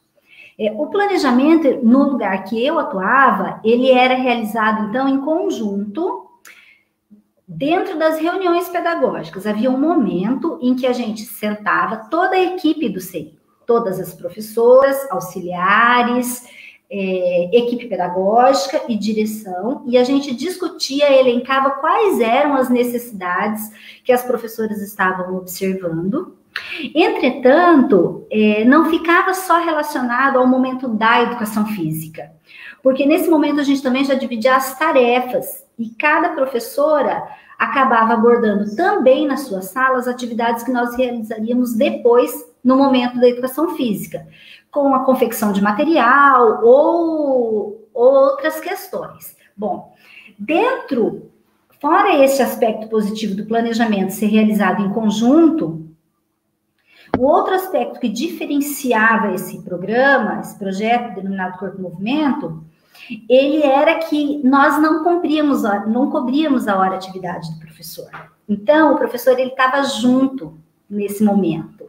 [SPEAKER 4] O planejamento, no lugar que eu atuava, ele era realizado, então, em conjunto, dentro das reuniões pedagógicas. Havia um momento em que a gente sentava, toda a equipe do CI, todas as professoras, auxiliares, equipe pedagógica e direção, e a gente discutia, elencava quais eram as necessidades que as professoras estavam observando. Entretanto, não ficava só relacionado ao momento da educação física, porque nesse momento a gente também já dividia as tarefas, e cada professora acabava abordando também nas suas salas atividades que nós realizaríamos depois, no momento da educação física, com a confecção de material ou outras questões. Bom, fora esse aspecto positivo do planejamento ser realizado em conjunto, o outro aspecto que diferenciava esse programa, esse projeto denominado Corpo Movimento, ele era que nós não cobríamos a hora atividade do professor. Então, o professor ele estava junto nesse momento.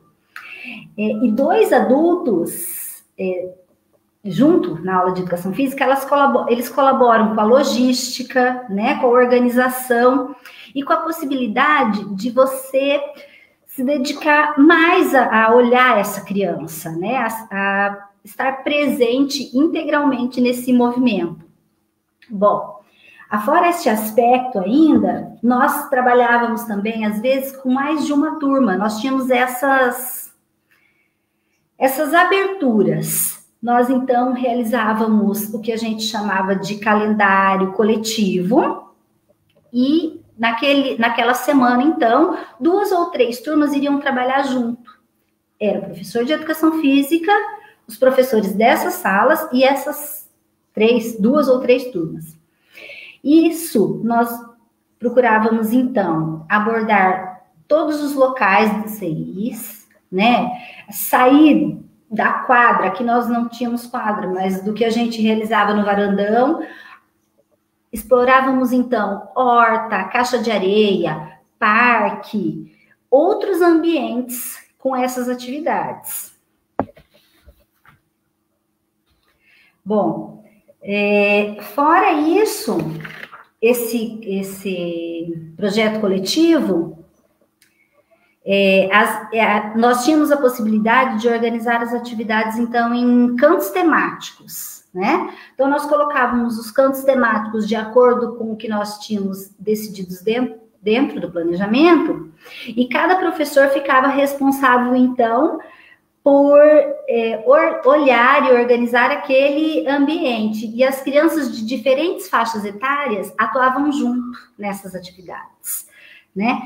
[SPEAKER 4] E 2 adultos, junto na aula de educação física, eles colaboram com a logística, né, com a organização e com a possibilidade de você se dedicar mais a olhar essa criança, né, a estar presente integralmente nesse movimento. Bom, afora este aspecto ainda, nós trabalhávamos também, às vezes, com mais de uma turma. Nós tínhamos essas aberturas. Nós, então, realizávamos o que a gente chamava de calendário coletivo e naquela semana, então, 2 ou 3 turmas iriam trabalhar junto. Era o professor de educação física, os professores dessas salas e essas 2 ou 3 turmas. Isso, nós procurávamos, então, abordar todos os locais dos CIs, né? Sair da quadra, que nós não tínhamos quadra, mas do que a gente realizava no varandão. Explorávamos, então, horta, caixa de areia, parque, outros ambientes com essas atividades. Bom, fora isso, esse projeto coletivo, nós tínhamos a possibilidade de organizar as atividades, então, em cantos temáticos, né? Então, nós colocávamos os cantos temáticos de acordo com o que nós tínhamos decididos dentro do planejamento, e cada professor ficava responsável, então, por olhar e organizar aquele ambiente. E as crianças de diferentes faixas etárias atuavam junto nessas atividades, né?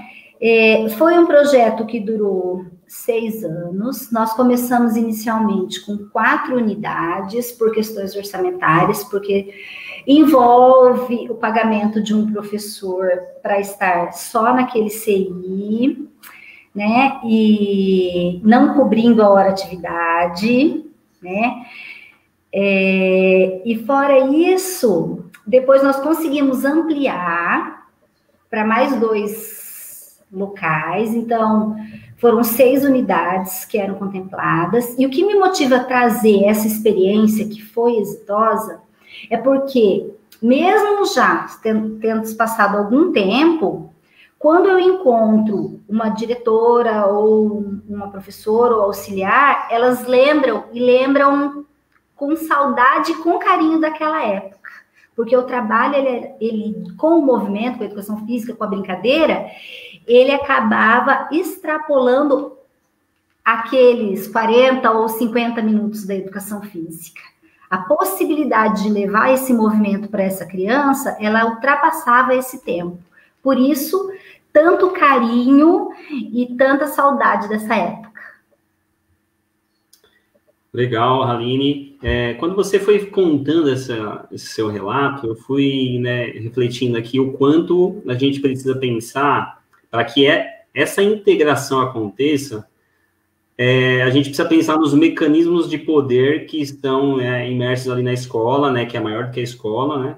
[SPEAKER 4] Foi um projeto que durou 6 anos. Nós começamos inicialmente com 4 unidades, por questões orçamentárias, porque envolve o pagamento de um professor para estar só naquele CI, né, e não cobrindo a hora atividade, né, e fora isso, depois nós conseguimos ampliar para mais 2 locais, então foram 6 unidades que eram contempladas, e o que me motiva a trazer essa experiência que foi exitosa, é porque, mesmo já tendo passado algum tempo, quando eu encontro uma diretora ou uma professora ou auxiliar, elas lembram com saudade e com carinho daquela época. Porque o trabalho, ele com o movimento, com a educação física, com a brincadeira, ele acabava extrapolando aqueles 40 ou 50 minutos da educação física. A possibilidade de levar esse movimento para essa criança, ela ultrapassava esse tempo. Por isso, tanto carinho e tanta saudade dessa época.
[SPEAKER 1] Legal, Aline. Quando você foi contando esse seu relato, eu fui, né, refletindo aqui o quanto a gente precisa pensar para que essa integração aconteça. A gente precisa pensar nos mecanismos de poder que estão imersos ali na escola, né, que é maior do que a escola, né,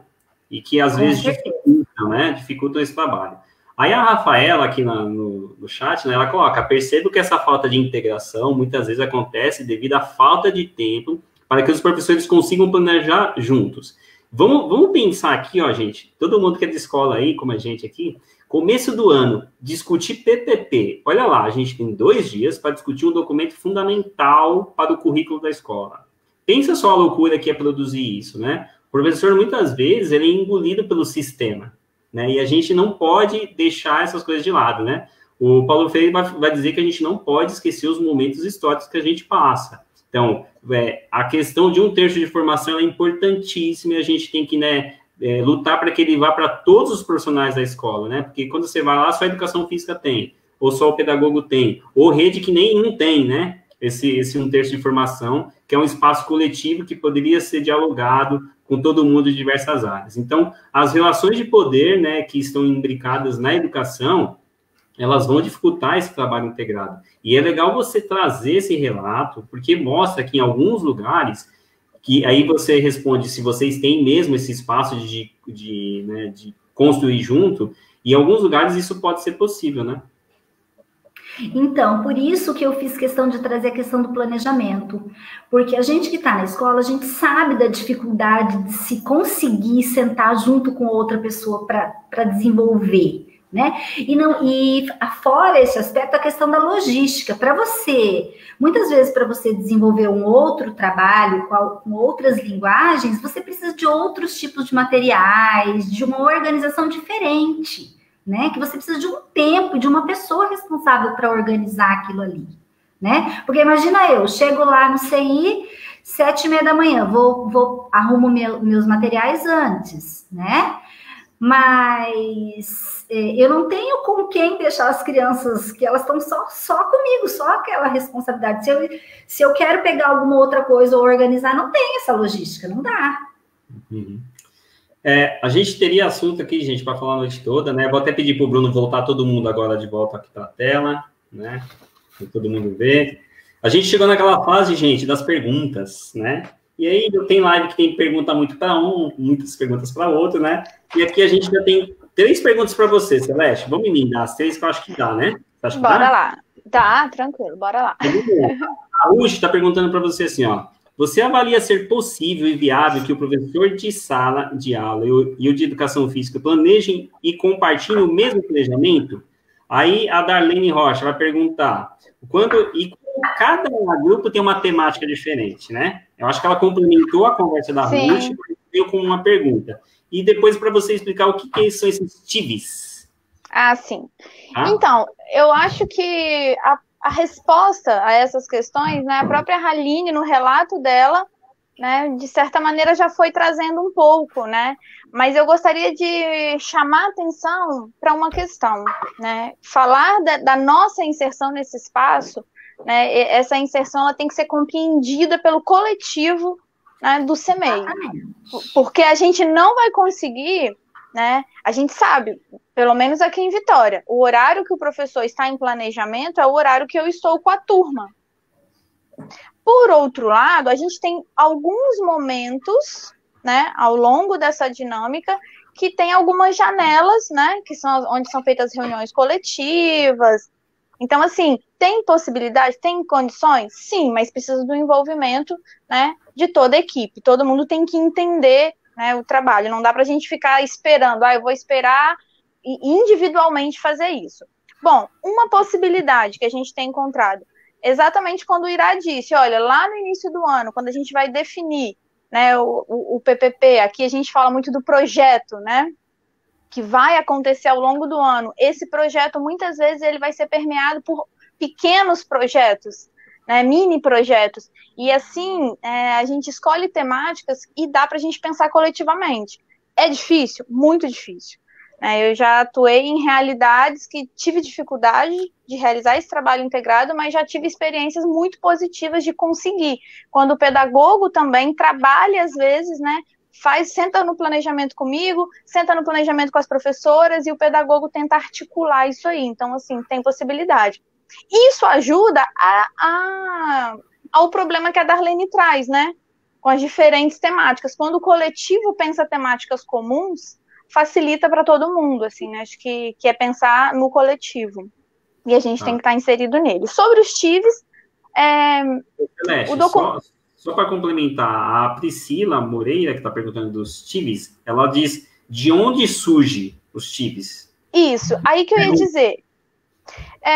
[SPEAKER 1] e que às vezes dificultam esse trabalho. Aí a Rafaela, aqui no chat, né, ela coloca: percebo que essa falta de integração muitas vezes acontece devido à falta de tempo para que os professores consigam planejar juntos. Vamos pensar aqui, ó, gente, todo mundo que é de escola aí, como a gente aqui, começo do ano, discutir PPP. Olha lá, a gente tem 2 dias para discutir um documento fundamental para o currículo da escola. Pensa só a loucura que é produzir isso, né? O professor, muitas vezes, ele é engolido pelo sistema, né? E a gente não pode deixar essas coisas de lado, né? O Paulo Freire vai dizer que a gente não pode esquecer os momentos históricos que a gente passa. Então, a questão de 1/3 de formação é importantíssima e a gente tem que, né, lutar para que ele vá para todos os profissionais da escola, né? Porque quando você vai lá, só a educação física tem, ou só o pedagogo tem, ou rede que nenhum tem, né? Esse 1/3 de formação, que é um espaço coletivo que poderia ser dialogado com todo mundo de diversas áreas. Então, as relações de poder, né, que estão imbricadas na educação, elas vão dificultar esse trabalho integrado. E é legal você trazer esse relato, porque mostra que em alguns lugares, que aí você responde se vocês têm mesmo esse espaço de construir junto, e em alguns lugares isso pode ser possível, né?
[SPEAKER 4] Então, por isso que eu fiz questão de trazer a questão do planejamento, porque a gente que está na escola, a gente sabe da dificuldade de se conseguir sentar junto com outra pessoa para desenvolver, né? E fora esse aspecto, a questão da logística. Muitas vezes, para você desenvolver um outro trabalho com outras linguagens, você precisa de outros tipos de materiais, de uma organização diferente, né? Que você precisa de um tempo, de uma pessoa responsável para organizar aquilo ali, né? Porque imagina eu, chego lá no CI, 7h30 da manhã, arrumo meus materiais antes, né? Mas eu não tenho com quem deixar as crianças, que elas estão só comigo, só aquela responsabilidade. Se eu quero pegar alguma outra coisa ou organizar, não tem essa logística, não dá.
[SPEAKER 1] Uhum. A gente teria assunto aqui, gente, para falar a noite toda, né? Vou até pedir para o Bruno voltar todo mundo agora de volta aqui para a tela, né? Para todo mundo ver. A gente chegou naquela fase, gente, das perguntas, né? E aí tem live que tem pergunta muito para um, muitas perguntas para outro, né? E aqui a gente já tem 3 perguntas para você, Celeste. Vamos menina, as 3 que eu acho que dá, né? Acha que
[SPEAKER 2] bora lá. Tá, tranquilo, bora lá.
[SPEAKER 1] A Uchi está perguntando para você assim, ó. Você avalia ser possível e viável que o professor de sala de aula e o de educação física planejem e compartilhem o mesmo planejamento? Aí a Darlene Rocha vai perguntar, cada grupo tem uma temática diferente, né? Eu acho que ela complementou a conversa da Ruth e veio com uma pergunta. E depois para você explicar o que são esses TIVs.
[SPEAKER 2] Ah, sim. Ah? Então, eu acho que a resposta a essas questões, né, a própria Aline, no relato dela, né, de certa maneira já foi trazendo um pouco, né, mas eu gostaria de chamar a atenção para uma questão, né, falar da nossa inserção nesse espaço, né, essa inserção ela tem que ser compreendida pelo coletivo, né, do CEMEI, porque a gente não vai conseguir, né, a gente sabe, pelo menos aqui em Vitória, o horário que o professor está em planejamento é o horário que eu estou com a turma. Por outro lado, a gente tem alguns momentos, né, ao longo dessa dinâmica, que tem algumas janelas, né, que são onde são feitas reuniões coletivas. Então, assim, tem possibilidade, tem condições? Sim, mas precisa do envolvimento, né, de toda a equipe. Todo mundo tem que entender, né, o trabalho. Não dá para a gente ficar esperando, eu vou esperar e individualmente fazer isso. Bom, uma possibilidade que a gente tem encontrado, exatamente quando o Irá disse, olha, lá no início do ano, quando a gente vai definir, né, o PPP, aqui a gente fala muito do projeto, né, que vai acontecer ao longo do ano, esse projeto, muitas vezes, ele vai ser permeado por pequenos projetos, né, mini projetos, e assim, a gente escolhe temáticas e dá para a gente pensar coletivamente. É difícil? Muito difícil. Eu já atuei em realidades que tive dificuldade de realizar esse trabalho integrado, mas já tive experiências muito positivas de conseguir. Quando o pedagogo também trabalha, às vezes, né, senta no planejamento comigo, senta no planejamento com as professoras, e o pedagogo tenta articular isso aí. Então, assim, tem possibilidade. Isso ajuda ao problema que a Darlene traz, né, com as diferentes temáticas. Quando o coletivo pensa temáticas comuns, facilita para todo mundo, assim, né? Acho que é pensar no coletivo. E a gente tem que estar inserido nele. Sobre os TIVs,
[SPEAKER 1] só para complementar, a Priscila Moreira, que está perguntando dos TIVs, ela diz de onde surge os TIVs.
[SPEAKER 2] Isso, aí que eu ia dizer.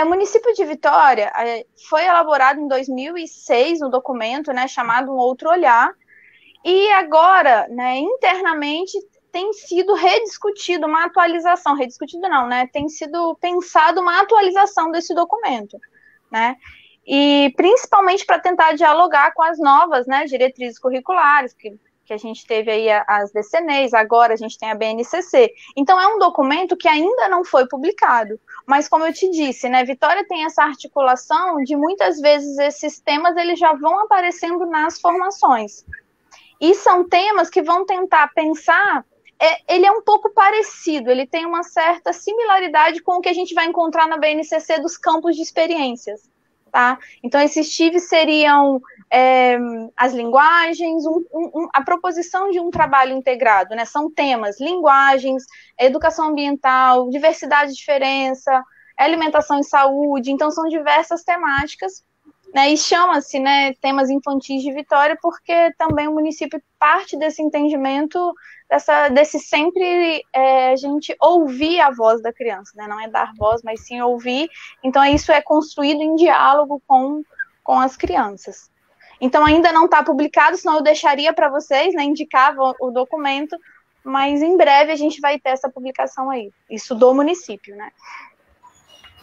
[SPEAKER 2] O município de Vitória foi elaborado em 2006 um documento, né, chamado Um Outro Olhar, e agora, né, internamente, tem sido rediscutido uma atualização, tem sido pensado uma atualização desse documento, né, e principalmente para tentar dialogar com as novas, né, diretrizes curriculares, que a gente teve aí as DCNEs, agora a gente tem a BNCC. Então, é um documento que ainda não foi publicado, mas como eu te disse, né, Vitória tem essa articulação de muitas vezes esses temas, eles já vão aparecendo nas formações. E são temas que vão tentar pensar, ele é um pouco parecido, ele tem uma certa similaridade com o que a gente vai encontrar na BNCC dos campos de experiências, tá? Então, esses TIVs seriam as linguagens, a proposição de um trabalho integrado, né? São temas, linguagens, educação ambiental, diversidade e diferença, alimentação e saúde, então são diversas temáticas, né, e chama-se, né, temas infantis de Vitória, porque também o município parte desse entendimento, desse sempre a gente ouvir a voz da criança, né, não é dar voz, mas sim ouvir, então isso é construído em diálogo com as crianças. Então ainda não está publicado, senão eu deixaria para vocês, né, indicava o documento, mas em breve a gente vai ter essa publicação aí, isso do município, né.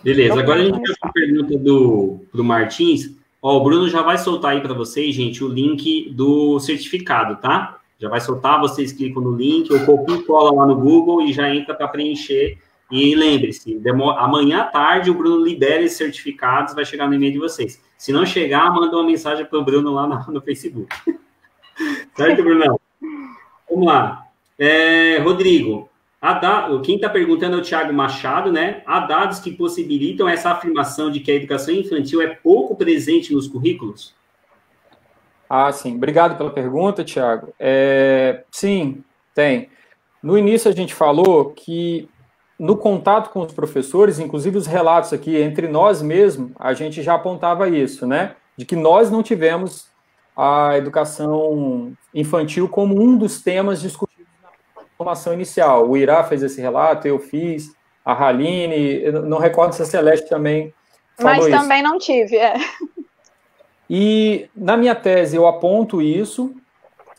[SPEAKER 1] Beleza, agora a gente tem uma pergunta do Martins. O Bruno já vai soltar aí para vocês, gente, o link do certificado, tá? Já vai soltar, vocês clicam no link, ou copia e cola lá no Google e já entra para preencher. E lembre-se, amanhã à tarde o Bruno libera esses certificados, vai chegar no e-mail de vocês. Se não chegar, manda uma mensagem para o Bruno lá no Facebook. Certo, Brunão? Vamos lá. Rodrigo, quem está perguntando é o Thiago Machado, né? Há dados que possibilitam essa afirmação de que a educação infantil é pouco presente nos currículos?
[SPEAKER 3] Sim. Obrigado pela pergunta, Thiago. Sim, tem. No início a gente falou que no contato com os professores, inclusive os relatos aqui entre nós mesmos, a gente já apontava isso, né? De que nós não tivemos a educação infantil como um dos temas discutidos formação inicial. O Irá fez esse relato, eu fiz, a Haline, eu não recordo se a Celeste também falou isso.
[SPEAKER 2] Mas também não tive,
[SPEAKER 3] E na minha tese eu aponto isso,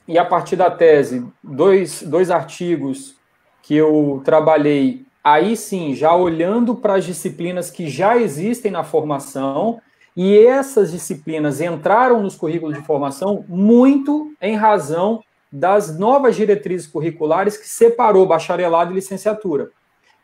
[SPEAKER 3] e a partir da tese, dois artigos que eu trabalhei, aí sim, já olhando para as disciplinas que já existem na formação, e essas disciplinas entraram nos currículos de formação muito em razão das novas diretrizes curriculares que separou bacharelado e licenciatura.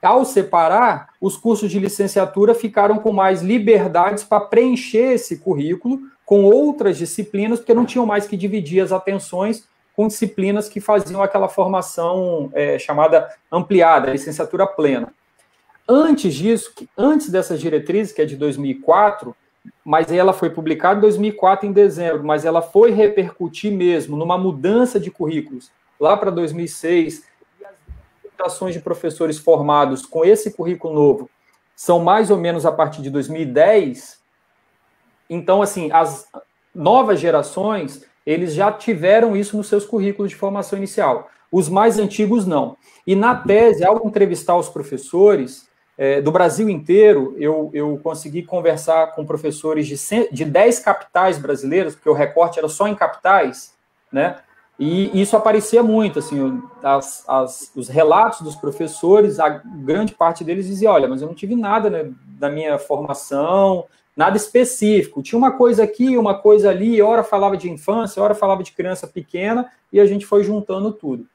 [SPEAKER 3] Ao separar, os cursos de licenciatura ficaram com mais liberdades para preencher esse currículo com outras disciplinas, porque não tinham mais que dividir as atenções com disciplinas que faziam aquela formação chamada ampliada, licenciatura plena. Antes disso, antes dessas diretrizes, que é de 2004, mas ela foi publicada em 2004, em dezembro, mas ela foi repercutir mesmo numa mudança de currículos lá para 2006, e as implementações de professores formados com esse currículo novo são mais ou menos a partir de 2010. Então, assim, as novas gerações, eles já tiveram isso nos seus currículos de formação inicial. Os mais antigos, não. E na tese, ao entrevistar os professores do Brasil inteiro, eu consegui conversar com professores de 10 capitais brasileiras, porque o recorte era só em capitais, né? E isso aparecia muito, assim, os relatos dos professores, a grande parte deles dizia, olha, mas eu não tive nada, né, da minha formação, nada específico. Tinha uma coisa aqui, uma coisa ali, hora falava de infância, hora falava de criança pequena, e a gente foi juntando tudo.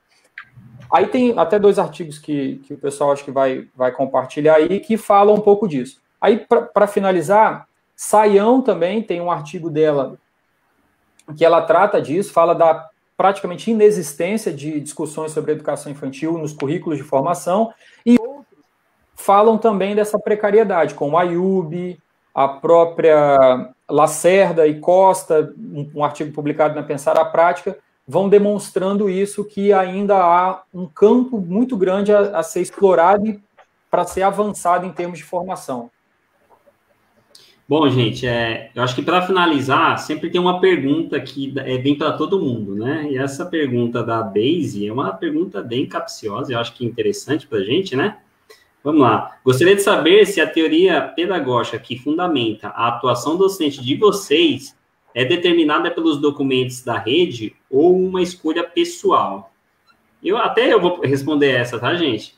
[SPEAKER 3] Aí tem até 2 artigos que o pessoal acho que vai compartilhar aí, que falam um pouco disso. Aí, para finalizar, Sayão também tem um artigo dela que ela trata disso, fala da praticamente inexistência de discussões sobre educação infantil nos currículos de formação, e outros falam também dessa precariedade, como a Ayub, a própria Lacerda e Costa, um artigo publicado na Pensar a Prática, vão demonstrando isso, que ainda há um campo muito grande a ser explorado para ser avançado em termos de formação.
[SPEAKER 1] Bom, gente, eu acho que para finalizar, sempre tem uma pergunta que vem para todo mundo, né? E essa pergunta da Daisy é uma pergunta bem capciosa, eu acho que interessante para a gente, né? Vamos lá. Gostaria de saber se a teoria pedagógica que fundamenta a atuação docente de vocês é determinada pelos documentos da rede ou uma escolha pessoal? Eu vou responder essa, tá, gente?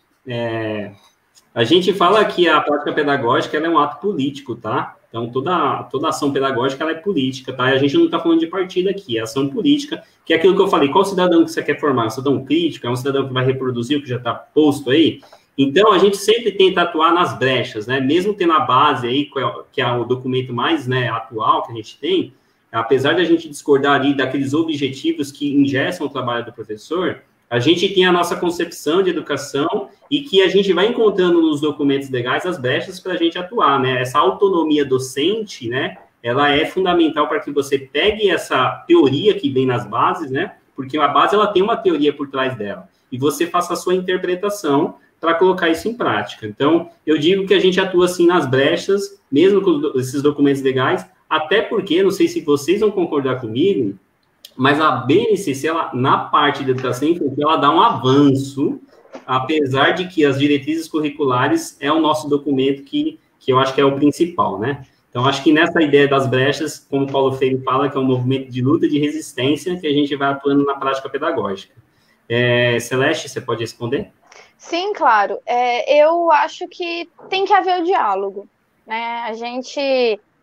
[SPEAKER 1] A gente fala que a prática pedagógica ela é um ato político, tá? Então, toda ação pedagógica ela é política, tá? E a gente não está falando de partido aqui, é ação política, que é aquilo que eu falei, qual cidadão que você quer formar? Um cidadão crítico? É um cidadão que vai reproduzir o que já está posto aí? Então, a gente sempre tenta atuar nas brechas, né? Mesmo tendo a base aí, que é o documento mais, né, atual que a gente tem, apesar de a gente discordar ali daqueles objetivos que engessam o trabalho do professor, a gente tem a nossa concepção de educação e que a gente vai encontrando nos documentos legais as brechas para a gente atuar, né? Essa autonomia docente, né? Ela é fundamental para que você pegue essa teoria que vem nas bases, né? Porque a base, ela tem uma teoria por trás dela. E você faça a sua interpretação para colocar isso em prática. Então, eu digo que a gente atua, assim, nas brechas, mesmo com esses documentos legais, até porque, não sei se vocês vão concordar comigo, mas a BNCC, ela, na parte de educação infantil, ela dá um avanço, apesar de que as diretrizes curriculares é o nosso documento que eu acho que é o principal, né? Então, acho que nessa ideia das brechas, como o Paulo Freire fala, que é um movimento de luta, de resistência, que a gente vai atuando na prática pedagógica. Celeste, você pode responder?
[SPEAKER 2] Sim, claro. Eu acho que tem que haver o diálogo, né?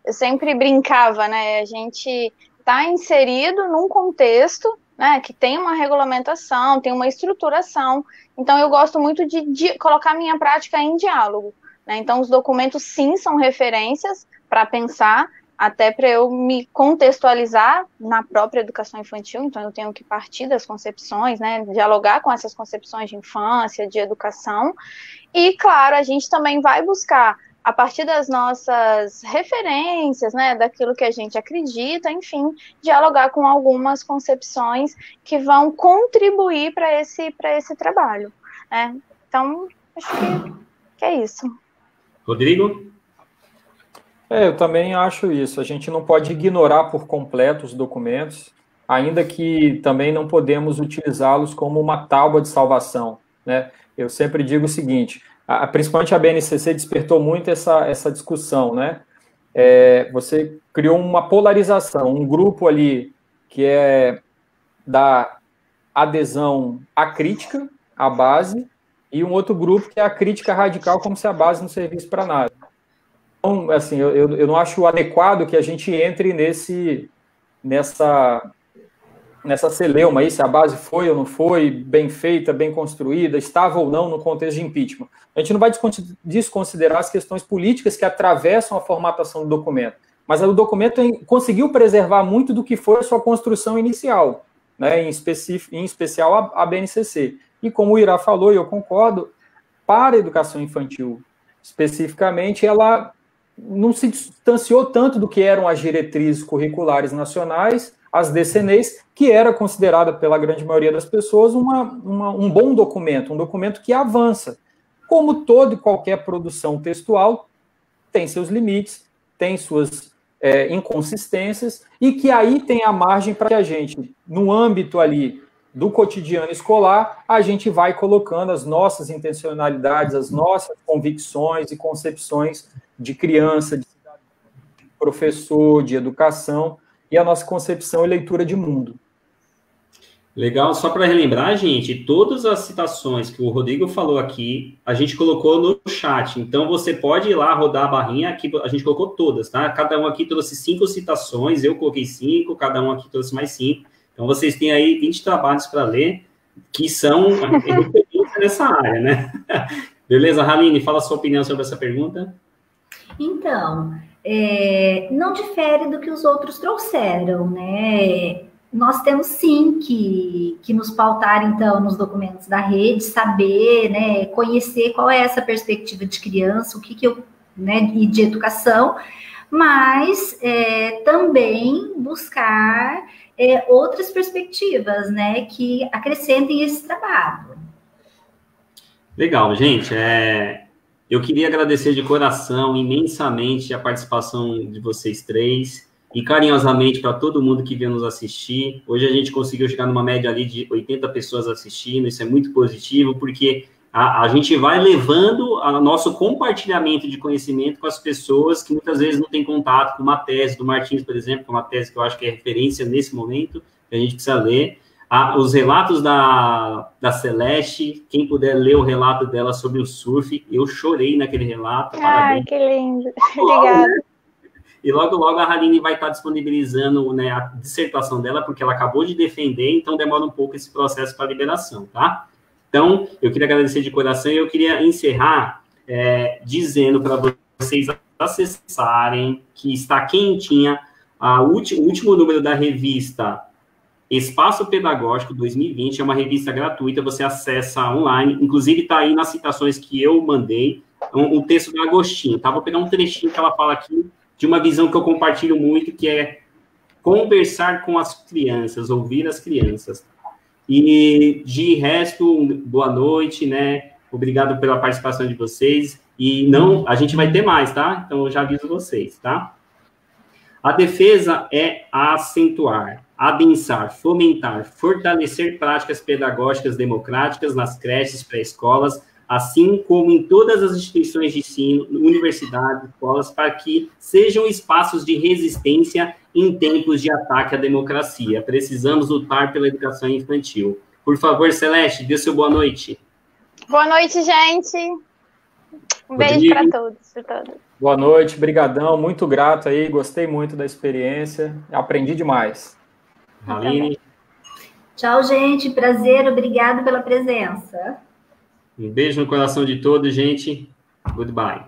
[SPEAKER 2] Eu sempre brincava, né? A gente está inserido num contexto, né, que tem uma regulamentação, tem uma estruturação. Então, eu gosto muito de colocar minha prática em diálogo, né? Então, os documentos, sim, são referências para pensar, até para eu me contextualizar na própria educação infantil. Então, eu tenho que partir das concepções, né, dialogar com essas concepções de infância, de educação. E, claro, a gente também vai buscar, a partir das nossas referências, né, daquilo que a gente acredita, enfim, dialogar com algumas concepções que vão contribuir para esse trabalho, né? Então, acho que é isso.
[SPEAKER 1] Rodrigo?
[SPEAKER 3] Eu também acho isso. A gente não pode ignorar por completo os documentos, ainda que também não podemos utilizá-los como uma tábua de salvação, né? Eu sempre digo o seguinte, principalmente a BNCC despertou muito essa discussão, né? Você criou uma polarização, um grupo ali que é da adesão à crítica, à base, e um outro grupo que é a crítica radical, como se a base não servisse para nada. Então, assim, eu não acho adequado que a gente entre nessa celeuma aí, se a base foi ou não foi, bem feita, bem construída, estava ou não no contexto de impeachment. A gente não vai desconsiderar as questões políticas que atravessam a formatação do documento, mas o documento conseguiu preservar muito do que foi a sua construção inicial, né, em especial a BNCC. E como o Irá falou, e eu concordo, para a educação infantil, especificamente, ela não se distanciou tanto do que eram as diretrizes curriculares nacionais, as DCNEs, que era considerada pela grande maioria das pessoas um bom documento, um documento que avança. Como toda e qualquer produção textual, tem seus limites, tem suas inconsistências, e que aí tem a margem para que a gente, no âmbito ali do cotidiano escolar, a gente vai colocando as nossas intencionalidades, as nossas convicções e concepções de criança, de cidadão, de professor, de educação, e a nossa concepção e leitura de mundo.
[SPEAKER 1] Legal, só para relembrar, gente, todas as citações que o Rodrigo falou aqui, a gente colocou no chat. Então, você pode ir lá rodar a barrinha, aqui a gente colocou todas, tá? Cada um aqui trouxe 5 citações, eu coloquei 5, cada um aqui trouxe mais 5. Então, vocês têm aí 20 trabalhos para ler, que são referência nessa área, né? Beleza, Haline, fala a sua opinião sobre essa pergunta.
[SPEAKER 4] Então, não difere do que os outros trouxeram, né? Nós temos sim que nos pautar, então, nos documentos da rede, saber, né, conhecer qual é essa perspectiva de criança, o que eu, né, e de educação, mas também buscar outras perspectivas, né, que acrescentem esse trabalho.
[SPEAKER 1] Legal, gente. Eu queria agradecer de coração, imensamente, a participação de vocês três e carinhosamente para todo mundo que veio nos assistir. Hoje a gente conseguiu chegar numa média ali de 80 pessoas assistindo, isso é muito positivo, porque a gente vai levando o nosso compartilhamento de conhecimento com as pessoas que muitas vezes não têm contato com uma tese do Martins, por exemplo, que é uma tese que eu acho que é referência nesse momento, que a gente precisa ler. Os relatos da Celeste, quem puder ler o relato dela sobre o surf, eu chorei naquele relato.
[SPEAKER 2] Ai, que lindo. Obrigada.
[SPEAKER 1] E logo, logo a Haline vai estar disponibilizando, né, a dissertação dela, porque ela acabou de defender, então demora um pouco esse processo para liberação, tá? Então, eu queria agradecer de coração e eu queria encerrar dizendo para vocês acessarem, que está quentinha, o último número da revista Espaço Pedagógico 2020, é uma revista gratuita, você acessa online, inclusive está aí nas citações que eu mandei, um texto do Agostinho, tá? Vou pegar um trechinho que ela fala aqui, de uma visão que eu compartilho muito, que é conversar com as crianças, ouvir as crianças. E, de resto, boa noite, né? Obrigado pela participação de vocês. E a gente vai ter mais, tá? Então, eu já aviso vocês, tá? A defesa é acentuar, adensar, fomentar, fortalecer práticas pedagógicas democráticas nas creches, pré-escolas, assim como em todas as instituições de ensino, universidades, escolas, para que sejam espaços de resistência em tempos de ataque à democracia. Precisamos lutar pela educação infantil. Por favor, Celeste, dê seu boa noite.
[SPEAKER 2] Boa noite, gente. Um beijo para todos e todas.
[SPEAKER 3] Boa noite, brigadão, muito grato aí, gostei muito da experiência, aprendi demais.
[SPEAKER 1] Haline.
[SPEAKER 4] Tchau, gente, prazer, obrigado pela presença.
[SPEAKER 1] Um beijo no coração de todos, gente. Goodbye.